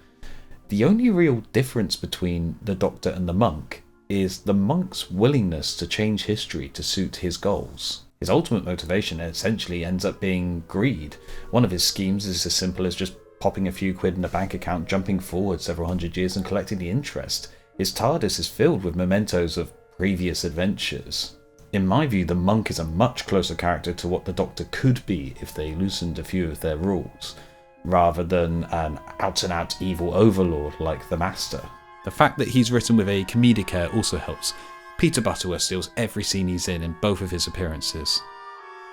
the only real difference between the Doctor and the monk is the monk's willingness to change history to suit his goals. His ultimate motivation essentially ends up being greed. One of his schemes is as simple as just popping a few quid in a bank account, jumping forward several hundred years and collecting the interest. His TARDIS is filled with mementos of previous adventures. In my view, the monk is a much closer character to what the Doctor could be if they loosened a few of their rules, rather than an out-and-out evil overlord like the Master. The fact that he's written with a comedic air also helps. Peter Butterworth steals every scene he's in both of his appearances.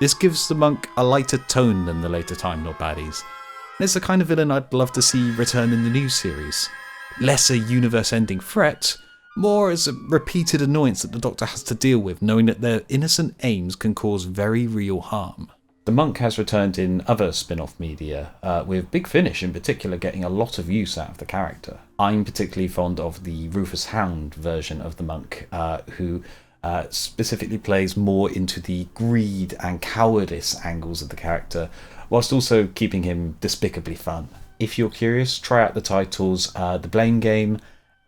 This gives the monk a lighter tone than the later Time Lord baddies. It's the kind of villain I'd love to see return in the new series. Less a universe-ending threat, more as a repeated annoyance that the Doctor has to deal with, knowing that their innocent aims can cause very real harm. The monk has returned in other spin-off media, with Big Finish in particular getting a lot of use out of the character. I'm particularly fond of the Rufus Hound version of the monk, who specifically plays more into the greed and cowardice angles of the character, whilst also keeping him despicably fun. If you're curious, try out the titles The Blame Game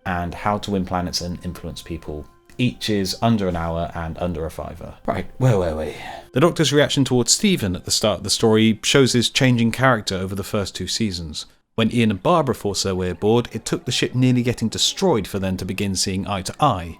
and How to Win Planets and Influence People. Each is under an hour and under a $5. Right, where were we? The Doctor's reaction towards Stephen at the start of the story shows his changing character over the first 2 seasons. When Ian and Barbara force their way aboard, it took the ship nearly getting destroyed for them to begin seeing eye to eye.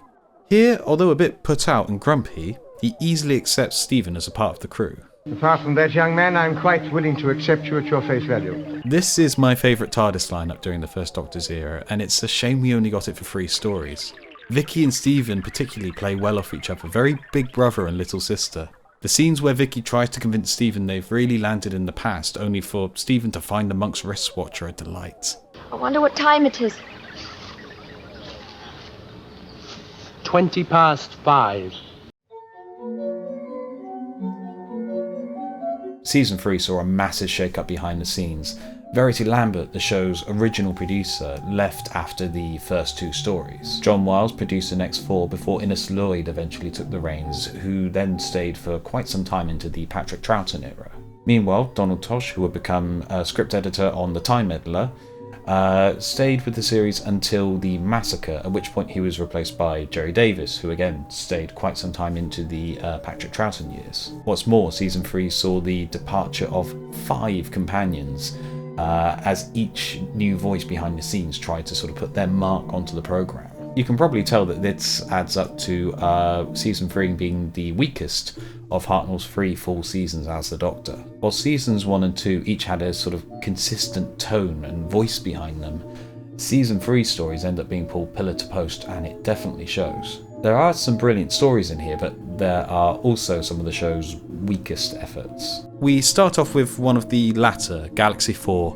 Here, although a bit put out and grumpy, he easily accepts Stephen as a part of the crew. Apart from that, young man, I'm quite willing to accept you at your face value. This is my favourite TARDIS lineup during the first Doctor's era, and it's a shame we only got it for 3 stories. Vicky and Stephen particularly play well off each other, very big brother and little sister. The scenes where Vicky tries to convince Stephen they've really landed in the past, only for Stephen to find the monk's wristwatch, are a delight. I wonder what time it is. 5:20. Season 3 saw a massive shake-up behind the scenes. Verity Lambert, the show's original producer, left after the first 2 stories. John Wiles produced the next 4 before Innes Lloyd eventually took the reins, who then stayed for quite some time into the Patrick Troughton era. Meanwhile, Donald Tosh, who had become a script editor on The Time Meddler, stayed with the series until The Massacre, at which point he was replaced by Jerry Davis, who again stayed quite some time into the Patrick Troughton years. What's more, Season 3 saw the departure of 5 companions, as each new voice behind the scenes tried to sort of put their mark onto the programme. You can probably tell that this adds up to Season 3 being the weakest of Hartnell's 3 full seasons as the Doctor. While Seasons 1 and 2 each had a sort of consistent tone and voice behind them, Season 3 stories end up being pulled pillar to post, and it definitely shows. There are some brilliant stories in here, but there are also some of the show's weakest efforts. We start off with one of the latter, Galaxy 4,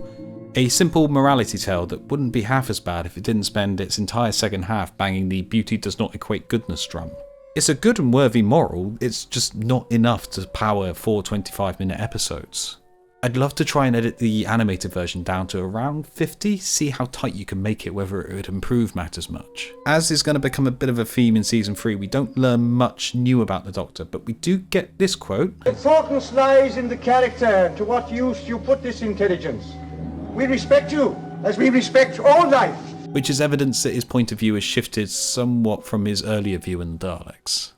a simple morality tale that wouldn't be half as bad if it didn't spend its entire second half banging the beauty does not equate goodness drum. It's a good and worthy moral, it's just not enough to power 4 25-minute episodes. I'd love to try and edit the animated version down to around 50, see how tight you can make it, whether it would improve matters much. As is going to become a bit of a theme in Season 3, we don't learn much new about the Doctor, but we do get this quote. Importance lies in the character. To what use you put this intelligence? We respect you, as we respect all life. Which is evidence that his point of view has shifted somewhat from his earlier view in the Daleks.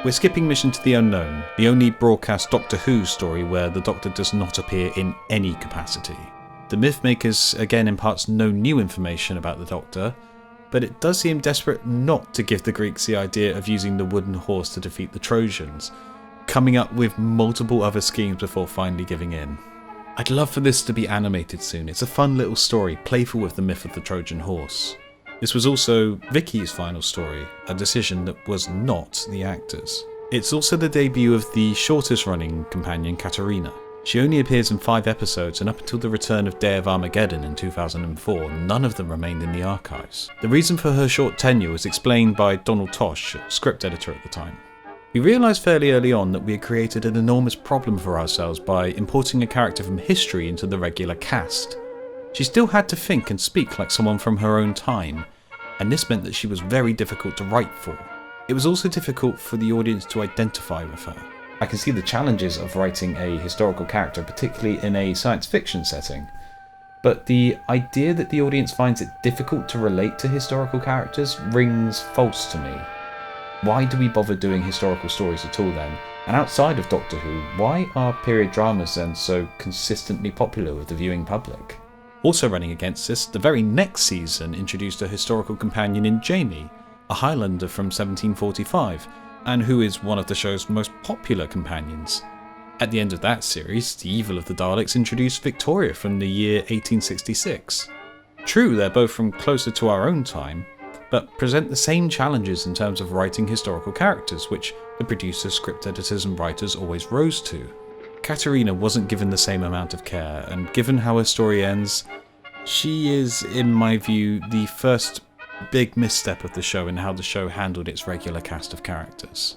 We're skipping Mission to the Unknown, the only broadcast Doctor Who story where the Doctor does not appear in any capacity. The Mythmakers again imparts no new information about the Doctor, but it does seem desperate not to give the Greeks the idea of using the wooden horse to defeat the Trojans, coming up with multiple other schemes before finally giving in. I'd love for this to be animated soon. It's a fun little story, playful with the myth of the Trojan horse. This was also Vicky's final story, a decision that was not the actors. It's also the debut of the shortest running companion, Katerina. She only appears in 5 episodes, and up until the return of Day of Armageddon in 2004, none of them remained in the archives. The reason for her short tenure was explained by Donald Tosh, script editor at the time. We realised fairly early on that we had created an enormous problem for ourselves by importing a character from history into the regular cast. She still had to think and speak like someone from her own time, and this meant that she was very difficult to write for. It was also difficult for the audience to identify with her. I can see the challenges of writing a historical character, particularly in a science fiction setting, but the idea that the audience finds it difficult to relate to historical characters rings false to me. Why do we bother doing historical stories at all then? And outside of Doctor Who, why are period dramas then so consistently popular with the viewing public? Also running against this, the very next season introduced a historical companion in Jamie, a Highlander from 1745, and who is one of the show's most popular companions. At the end of that series, the evil of the Daleks introduced Victoria from the year 1866. True, they're both from closer to our own time, but present the same challenges in terms of writing historical characters, which the producers, script editors and writers always rose to. Katerina wasn't given the same amount of care, and given how her story ends, she is, in my view, the first big misstep of the show in how the show handled its regular cast of characters.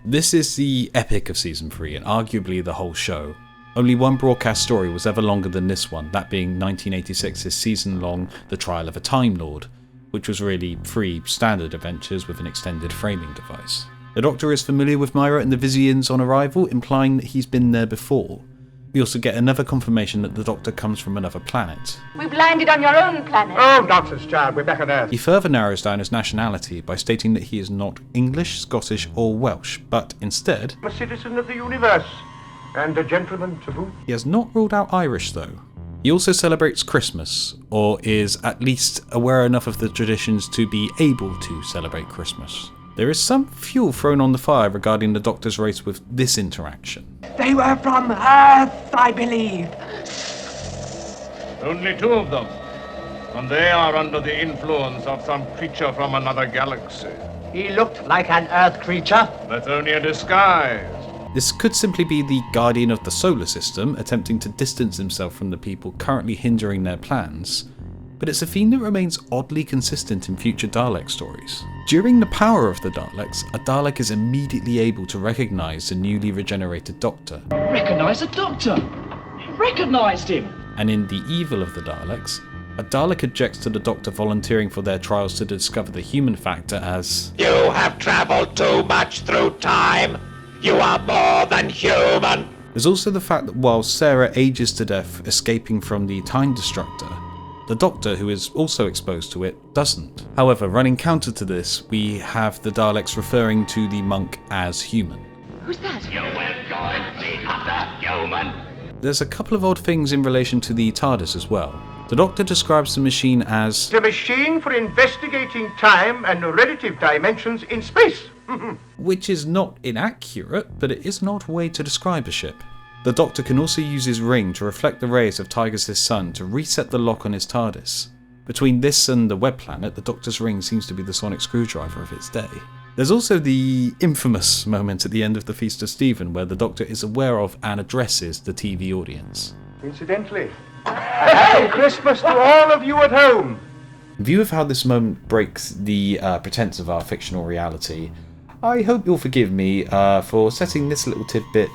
This is the epic of Season 3, and arguably the whole show. Only one broadcast story was ever longer than this one, that being 1986's season-long The Trial of a Time Lord, which was really 3 standard adventures with an extended framing device. The Doctor is familiar with Myra and the Vizians on arrival, implying that he's been there before. We also get another confirmation that the Doctor comes from another planet. We've landed on your own planet. Oh, nonsense, child. We're back on Earth. He further narrows down his nationality by stating that he is not English, Scottish or Welsh, but instead, I'm a citizen of the universe, and a gentleman to boot. He has not ruled out Irish though. He also celebrates Christmas, or is at least aware enough of the traditions to be able to celebrate Christmas. There is some fuel thrown on the fire regarding the Doctor's race with this interaction. They were from Earth, I believe. Only 2 of them. And they are under the influence of some creature from another galaxy. He looked like an Earth creature. That's only a disguise. This could simply be the Guardian of the Solar System attempting to distance himself from the people currently hindering their plans, but it's a theme that remains oddly consistent in future Dalek stories. During the power of the Daleks, a Dalek is immediately able to recognise the newly regenerated Doctor. Recognise the Doctor! He recognised him! And in the evil of the Daleks, a Dalek objects to the Doctor volunteering for their trials to discover the human factor as, You have travelled too much through time. You are more than human. There's also the fact that while Sarah ages to death escaping from the Time Destructor, the Doctor, who is also exposed to it, doesn't. However, running counter to this, we have the Daleks referring to the monk as human. Who's that? You will join the other human. There's a couple of odd things in relation to the TARDIS as well. The Doctor describes the machine as the machine for investigating time and relative dimensions in space. which is not inaccurate, but it is an odd way to describe a ship. The Doctor can also use his ring to reflect the rays of Tygus' sun to reset the lock on his TARDIS. Between this and the web planet, the Doctor's ring seems to be the sonic screwdriver of its day. There's also the infamous moment at the end of The Feast of Stephen where the Doctor is aware of and addresses the TV audience. Incidentally, a happy Christmas to all of you at home. In view of how this moment breaks the pretense of our fictional reality, I hope you'll forgive me for setting this little tidbit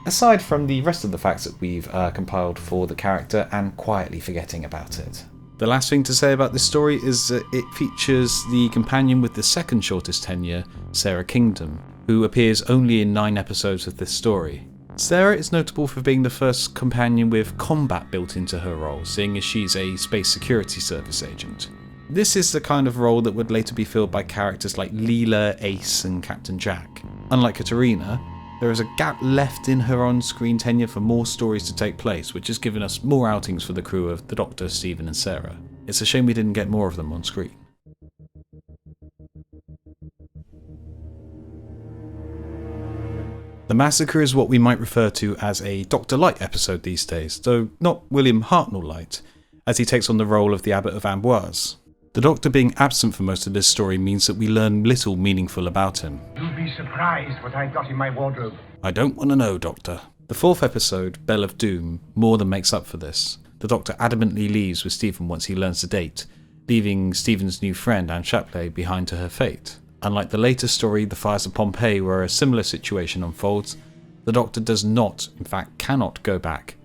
aside from the rest of the facts that we've compiled for the character and quietly forgetting about it. The last thing to say about this story is that it features the companion with the second shortest tenure, Sarah Kingdom, who appears only in 9 episodes of this story. Sarah is notable for being the first companion with combat built into her role, seeing as she's a Space Security Service agent. This is the kind of role that would later be filled by characters like Leela, Ace and Captain Jack. Unlike Katarina, there is a gap left in her on-screen tenure for more stories to take place, which has given us more outings for the crew of the Doctor, Stephen and Sarah. It's a shame we didn't get more of them on screen. The Massacre is what we might refer to as a Dr. Light episode these days, though not William Hartnell Light, as he takes on the role of the Abbot of Amboise. The Doctor being absent for most of this story means that we learn little meaningful about him. You'll be surprised what I got in my wardrobe. I don't want to know, Doctor. The 4th episode, Bell of Doom, more than makes up for this. The Doctor adamantly leaves with Stephen once he learns the date, leaving Stephen's new friend, Anne Chapley, behind to her fate. Unlike the later story, The Fires of Pompeii, where a similar situation unfolds, the Doctor does not, in fact cannot, go back,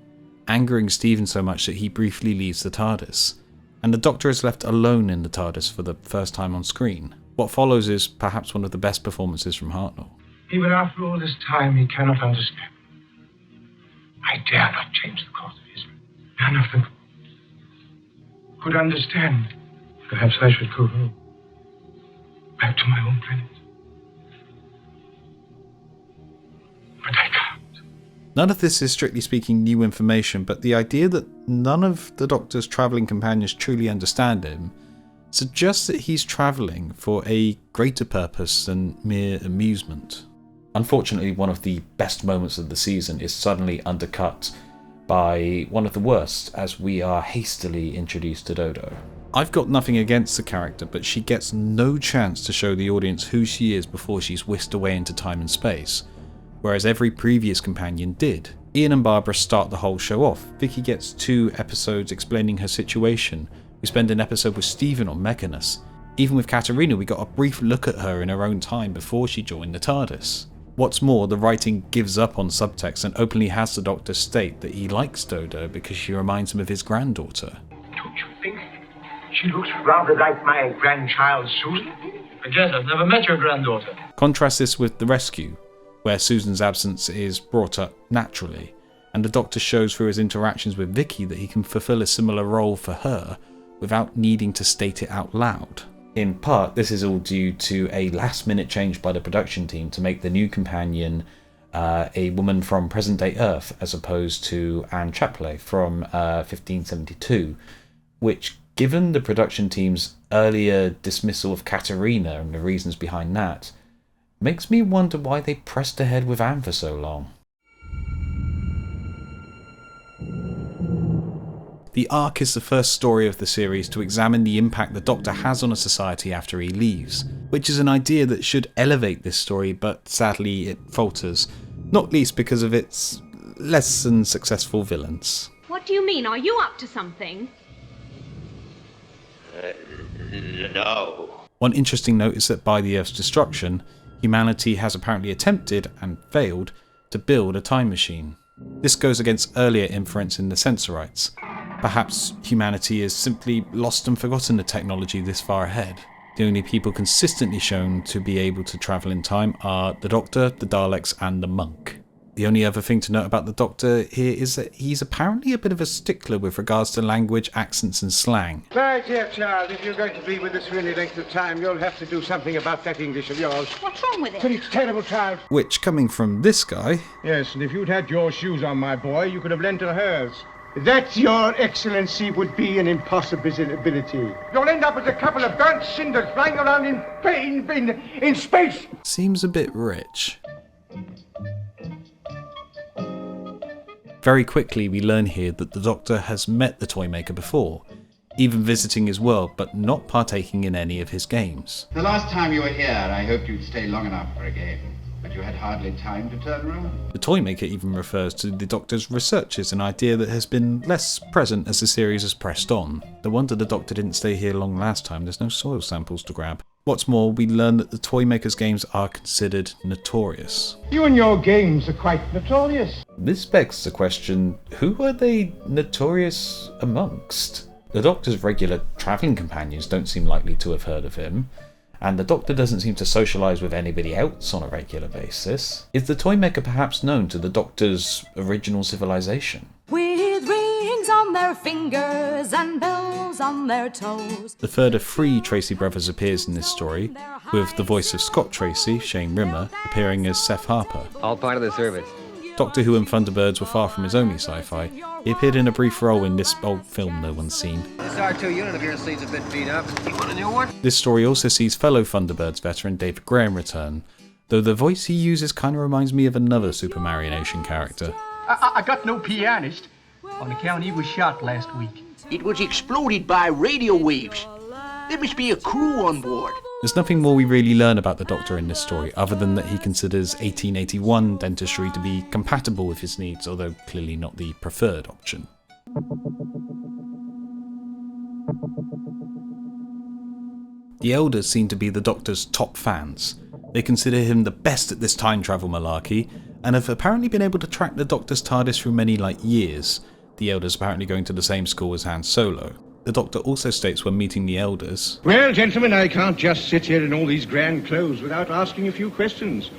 angering Stephen so much that he briefly leaves the TARDIS. And the Doctor is left alone in the TARDIS for the first time on screen. What follows is perhaps one of the best performances from Hartnell. Even after all this time, he cannot understand. I dare not change the course of history. None of them could understand. Perhaps I should go home. Back to my own planet. But I can't. None of this is strictly speaking new information, but the idea that none of the Doctor's travelling companions truly understand him suggests that he's travelling for a greater purpose than mere amusement. Unfortunately, one of the best moments of the season is suddenly undercut by one of the worst as we are hastily introduced to Dodo. I've got nothing against the character, but she gets no chance to show the audience who she is before she's whisked away into time and space, whereas every previous companion did. Ian and Barbara start the whole show off. Vicky gets 2 episodes explaining her situation. We spend an episode with Stephen on Mechanus. Even with Katarina, we got a brief look at her in her own time before she joined the TARDIS. What's more, the writing gives up on subtext and openly has the Doctor state that he likes Dodo because she reminds him of his granddaughter. Don't you think she looks rather like my grandchild, Susan? I guess I've never met your granddaughter. Contrast this with The Rescue, where Susan's absence is brought up naturally, and the Doctor shows through his interactions with Vicky that he can fulfill a similar role for her without needing to state it out loud. In part, this is all due to a last-minute change by the production team to make the new companion a woman from present-day Earth, as opposed to Anne Chapley from 1572, which, given the production team's earlier dismissal of Katerina and the reasons behind that, makes me wonder why they pressed ahead with Anne for so long. The Ark is the first story of the series to examine the impact the Doctor has on a society after he leaves, which is an idea that should elevate this story, but sadly it falters, not least because of its less than successful villains. What do you mean? Are you up to something? No. One interesting note is that by the Earth's destruction, humanity has apparently attempted, and failed, to build a time machine. This goes against earlier inference in the Sensorites. Perhaps humanity has simply lost and forgotten the technology this far ahead. The only people consistently shown to be able to travel in time are the Doctor, the Daleks, and the Monk. The only other thing to note about the Doctor here is that he's apparently a bit of a stickler with regards to language, accents, and slang. My dear child, if you're going to be with us for any length of time, you'll have to do something about that English of yours. What's wrong with it? But it's terrible, child. Which, coming from this guy... Yes, and if you'd had your shoes on, my boy, you could have lent her hers. That, Your Excellency, would be an impossibility. You'll end up as a couple of burnt cinders flying around in space. Seems a bit rich. Very quickly we learn here that the Doctor has met the Toymaker before, even visiting his world, but not partaking in any of his games. The last time you were here, I hoped you'd stay long enough for a game, but you had hardly time to turn around. The Toymaker even refers to the Doctor's researches, an idea that has been less present as the series has pressed on. No wonder the Doctor didn't stay here long last time, there's no soil samples to grab. What's more, we learn that the Toymaker's games are considered notorious. You and your games are quite notorious. This begs the question, who are they notorious amongst? The Doctor's regular travelling companions don't seem likely to have heard of him, and the Doctor doesn't seem to socialise with anybody else on a regular basis. Is the Toymaker perhaps known to the Doctor's original civilization? With rings on their fingers and bells on their toes. The third of three Tracy brothers appears in this story, with the voice of Scott Tracy, Shane Rimmer, appearing as Seth Harper. All part of the service. Doctor Who and Thunderbirds were far from his only sci-fi. He appeared in a brief role in this old film no one's seen. This R2 unit of yours seems a bit beat up. You want a new one? This story also sees fellow Thunderbirds veteran David Graham return, though the voice he uses kind of reminds me of another Super Mario Nation character. I got no pianist, on account he was shot last week. It was exploded by radio waves. There must be a crew on board. There's nothing more we really learn about the Doctor in this story, other than that he considers 1881 dentistry to be compatible with his needs, although clearly not the preferred option. The Elders seem to be the Doctor's top fans. They consider him the best at this time travel malarkey, and have apparently been able to track the Doctor's TARDIS through many light years, the Elders apparently going to the same school as Han Solo. The Doctor also states when meeting the Elders, Well, gentlemen, I can't just sit here in all these grand clothes without asking a few questions.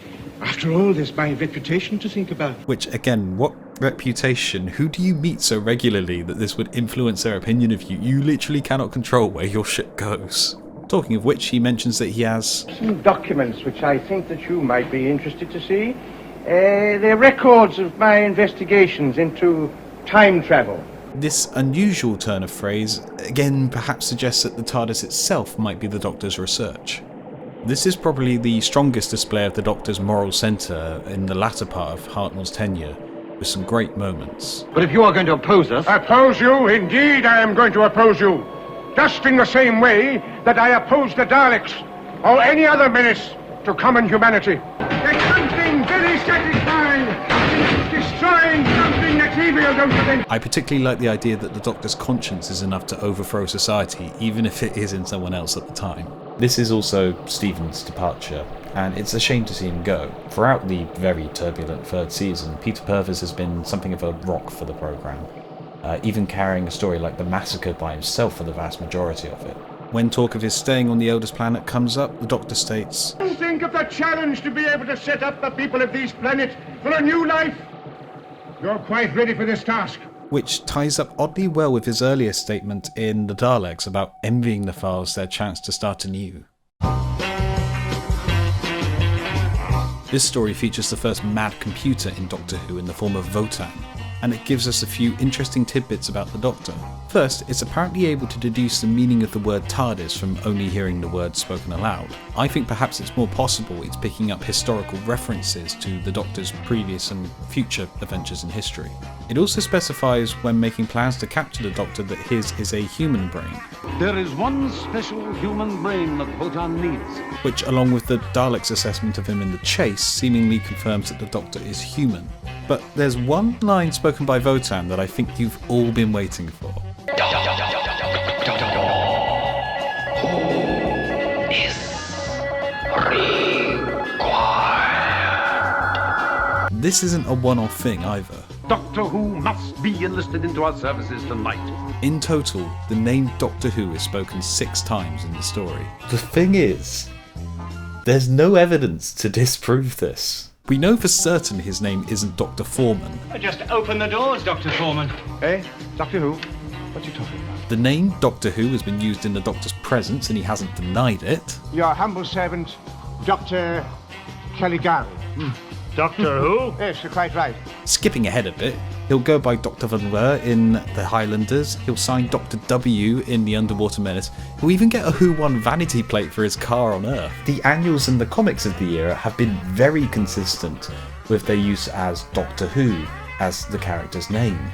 After all, there's my reputation to think about. Which, again, what reputation? Who do you meet so regularly that this would influence their opinion of you? You literally cannot control where your shit goes. Talking of which, he mentions that he has some documents which I think that you might be interested to see. They're records of my investigations into time travel. This unusual turn of phrase, again, perhaps suggests that the TARDIS itself might be the Doctor's research. This is probably the strongest display of the Doctor's moral centre in the latter part of Hartnell's tenure, with some great moments. But if you are going to oppose us... Oppose you? Indeed, I am going to oppose you. Just in the same way that I oppose the Daleks, or any other menace to common humanity. There's something very satisfying in destroying something that's evil, don't you think? I particularly like the idea that the Doctor's conscience is enough to overthrow society, even if it is in someone else at the time. This is also Stephen's departure, and it's a shame to see him go. Throughout the very turbulent third season, Peter Purves has been something of a rock for the programme, even carrying a story like The Massacre by himself for the vast majority of it. When talk of his staying on the Elders planet comes up, the Doctor states, Think of the challenge to be able to set up the people of these planets for a new life. You're quite ready for this task. Which ties up oddly well with his earlier statement in The Daleks about envying the Files their chance to start anew. This story features the first mad computer in Doctor Who in the form of Votan, and it gives us a few interesting tidbits about the Doctor. First, it's apparently able to deduce the meaning of the word TARDIS from only hearing the words spoken aloud. I think perhaps it's more possible it's picking up historical references to the Doctor's previous and future adventures in history. It also specifies when making plans to capture the Doctor that his is a human brain. There is one special human brain that Votan needs. Which, along with the Daleks' assessment of him in the chase, seemingly confirms that the Doctor is human. But there's one line spoken by Votan that I think you've all been waiting for. This isn't a one-off thing either. Doctor Who must be enlisted into our services tonight. In total, the name Doctor Who is spoken 6 times in the story. The thing is, there's no evidence to disprove this. We know for certain his name isn't Dr. Foreman. Just open the doors, Dr. Foreman. Eh? Doctor Who? What are you talking about? The name Doctor Who has been used in the Doctor's presence and he hasn't denied it. Your humble servant, Dr. Caligari. Doctor Who? Yes, you're quite right. Skipping ahead a bit, he'll go by Dr. Van Wer in The Highlanders, he'll sign Dr. W in The Underwater Menace, he'll even get a Who Won vanity plate for his car on Earth. The annuals and the comics of the era have been very consistent with their use as Doctor Who as the character's name,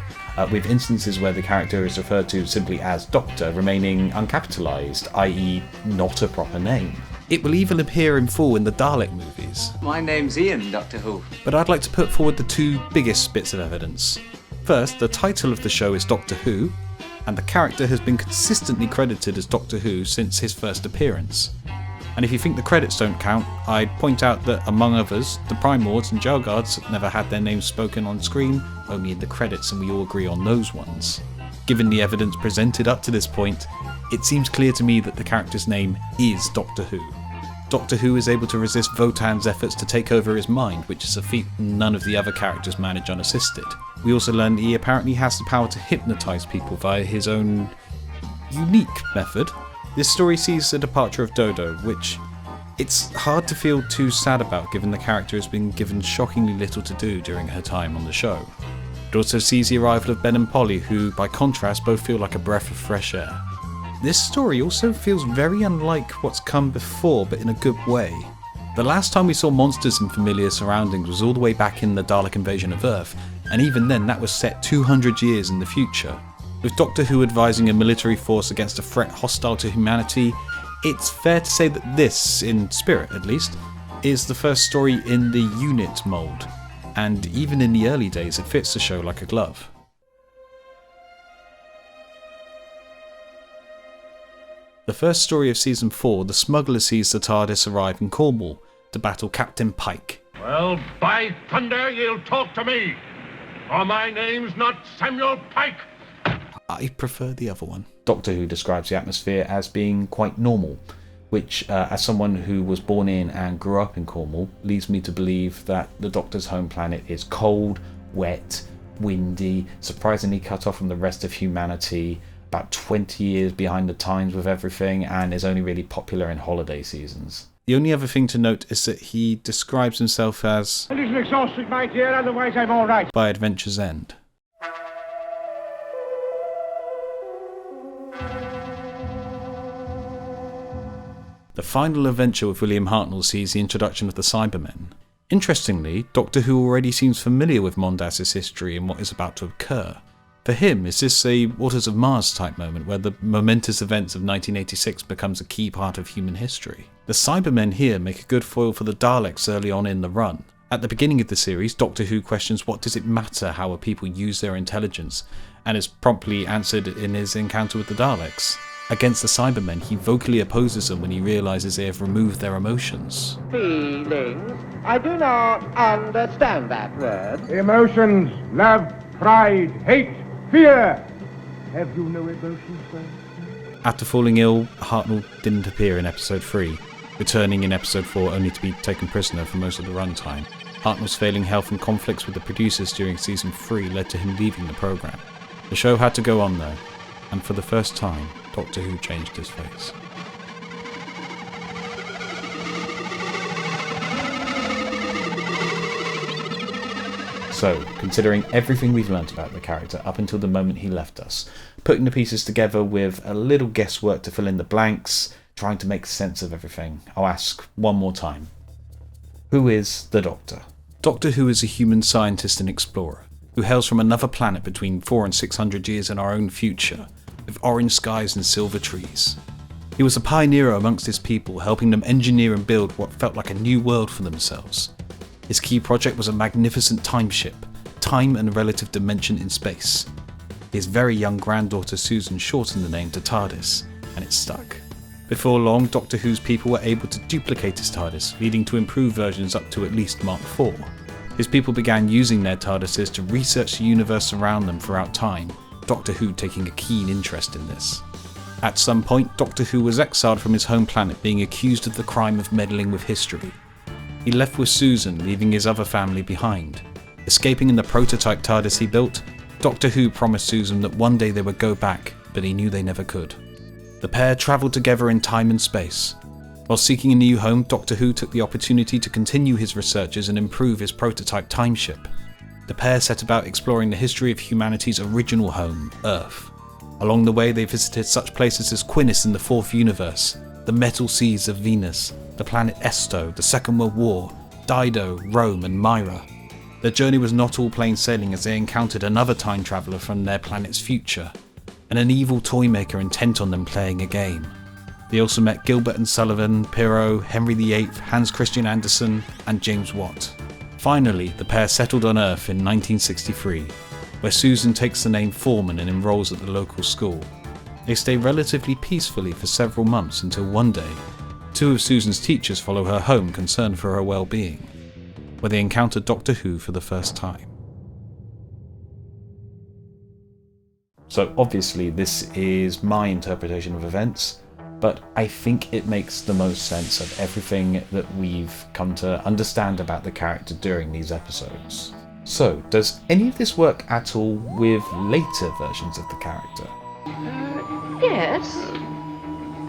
with instances where the character is referred to simply as Doctor remaining uncapitalised, i.e. not a proper name. It will even appear in full in the Dalek movies. My name's Ian, Doctor Who. But I'd like to put forward the 2 biggest bits of evidence. First, the title of the show is Doctor Who, and the character has been consistently credited as Doctor Who since his first appearance. And if you think the credits don't count, I'd point out that, among others, the Prime Lords and Jail Guards never had their names spoken on screen, only in the credits, and we all agree on those ones. Given the evidence presented up to this point, it seems clear to me that the character's name is Doctor Who. Doctor Who is able to resist Votan's efforts to take over his mind, which is a feat none of the other characters manage unassisted. We also learn that he apparently has the power to hypnotise people via his own unique method. This story sees the departure of Dodo, which it's hard to feel too sad about given the character has been given shockingly little to do during her time on the show. It also sees the arrival of Ben and Polly, who by contrast both feel like a breath of fresh air. This story also feels very unlike what's come before, but in a good way. The last time we saw monsters in familiar surroundings was all the way back in the Dalek invasion of Earth, and even then that was set 200 years in the future. With Doctor Who advising a military force against a threat hostile to humanity, it's fair to say that this, in spirit at least, is the first story in the unit mould, and even in the early days it fits the show like a glove. The first story of Season 4, the smuggler sees the TARDIS arrive in Cornwall to battle Captain Pike. Well, by thunder, you'll talk to me, or my name's not Samuel Pike. I prefer the other one. Doctor Who describes the atmosphere as being quite normal, which, as someone who was born in and grew up in Cornwall, leads me to believe that the Doctor's home planet is cold, wet, windy, surprisingly cut off from the rest of humanity, about 20 years behind the times with everything, and is only really popular in holiday seasons. The only other thing to note is that he describes himself as A little exhausted, my dear, otherwise I'm all right. by Adventure's End. The final adventure with William Hartnell sees the introduction of the Cybermen. Interestingly, Doctor Who already seems familiar with Mondas's history and what is about to occur. For him, is this a Waters of Mars type moment where the momentous events of 1986 becomes a key part of human history? The Cybermen here make a good foil for the Daleks early on in the run. At the beginning of the series, Doctor Who questions what does it matter how a people use their intelligence, and is promptly answered in his encounter with the Daleks. Against the Cybermen, he vocally opposes them when he realises they have removed their emotions. Feelings? I do not understand that word. Emotions, love, pride, hate, fear. Have you no emotions, sir? After falling ill, Hartnell didn't appear in episode 3, returning in episode 4 only to be taken prisoner for most of the runtime. Hartnell's failing health and conflicts with the producers during season 3 led to him leaving the programme. The show had to go on though, and for the first time, Doctor Who changed his face. So, considering everything we've learnt about the character up until the moment he left us, putting the pieces together with a little guesswork to fill in the blanks, trying to make sense of everything, I'll ask one more time. Who is the Doctor? Doctor Who is a human scientist and explorer who hails from another planet between 400 and 600 years in our own future, with orange skies and silver trees. He was a pioneer amongst his people, helping them engineer and build what felt like a new world for themselves. His key project was a magnificent time ship, time and relative dimension in space. His very young granddaughter Susan shortened the name to TARDIS, and it stuck. Before long, Doctor Who's people were able to duplicate his TARDIS, leading to improved versions up to at least Mark IV. His people began using their TARDISes to research the universe around them throughout time, Doctor Who taking a keen interest in this. At some point, Doctor Who was exiled from his home planet, being accused of the crime of meddling with history. He left with Susan, leaving his other family behind. Escaping in the prototype TARDIS he built, Doctor Who promised Susan that one day they would go back, but he knew they never could. The pair travelled together in time and space. While seeking a new home, Doctor Who took the opportunity to continue his researches and improve his prototype timeship. The pair set about exploring the history of humanity's original home, Earth. Along the way, they visited such places as Quinis in the Fourth Universe, the Metal Seas of Venus, the planet Esto, the Second World War, Dido, Rome and Myra. Their journey was not all plain sailing, as they encountered another time traveller from their planet's future, and an evil toy maker intent on them playing a game. They also met Gilbert and Sullivan, Pirro, Henry VIII, Hans Christian Andersen and James Watt. Finally, the pair settled on Earth in 1963, where Susan takes the name Foreman and enrolls at the local school. They stay relatively peacefully for several months until one day, two of Susan's teachers follow her home concerned for her well-being, where they encounter Doctor Who for the first time. So obviously this is my interpretation of events, but I think it makes the most sense of everything that we've come to understand about the character during these episodes. So, does any of this work at all with later versions of the character? Yes.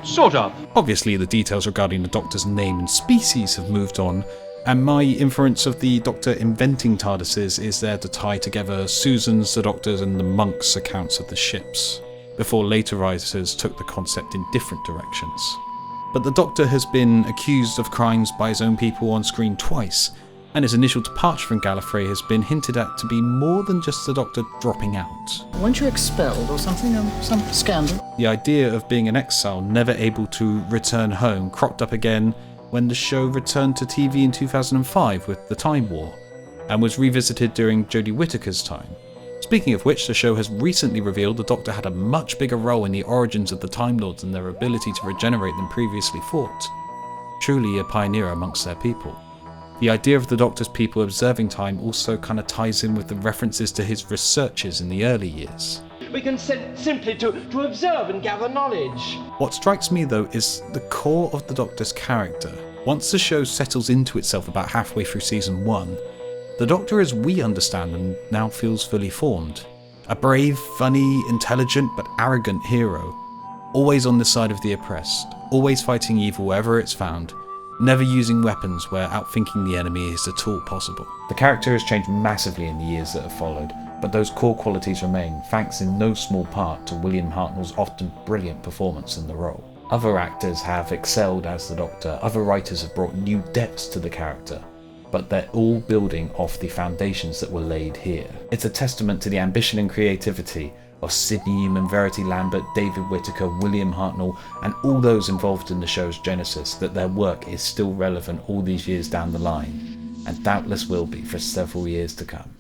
Sort of. Obviously the details regarding the Doctor's name and species have moved on, and my inference of the Doctor inventing TARDISes is there to tie together Susan's, the Doctor's and the monks' accounts of the ships, before later writers took the concept in different directions. But the Doctor has been accused of crimes by his own people on screen twice, and his initial departure from Gallifrey has been hinted at to be more than just the Doctor dropping out. Weren't you expelled or something? Some scandal? The idea of being an exile, never able to return home, cropped up again when the show returned to TV in 2005 with The Time War, and was revisited during Jodie Whittaker's time. Speaking of which, the show has recently revealed the Doctor had a much bigger role in the origins of the Time Lords and their ability to regenerate than previously thought. Truly a pioneer amongst their people. The idea of the Doctor's people observing time also kind of ties in with the references to his researches in the early years. We can simply to observe and gather knowledge. What strikes me though is the core of the Doctor's character. Once the show settles into itself about halfway through season 1, the Doctor as we understand him now feels fully formed. A brave, funny, intelligent but arrogant hero, always on the side of the oppressed, always fighting evil wherever it's found, never using weapons where outthinking the enemy is at all possible. The character has changed massively in the years that have followed, but those core qualities remain, thanks in no small part to William Hartnell's often brilliant performance in the role. Other actors have excelled as the Doctor, other writers have brought new depths to the character, but they're all building off the foundations that were laid here. It's a testament to the ambition and creativity of Sidney Newman, Verity Lambert, David Whittaker, William Hartnell, and all those involved in the show's genesis that their work is still relevant all these years down the line, and doubtless will be for several years to come.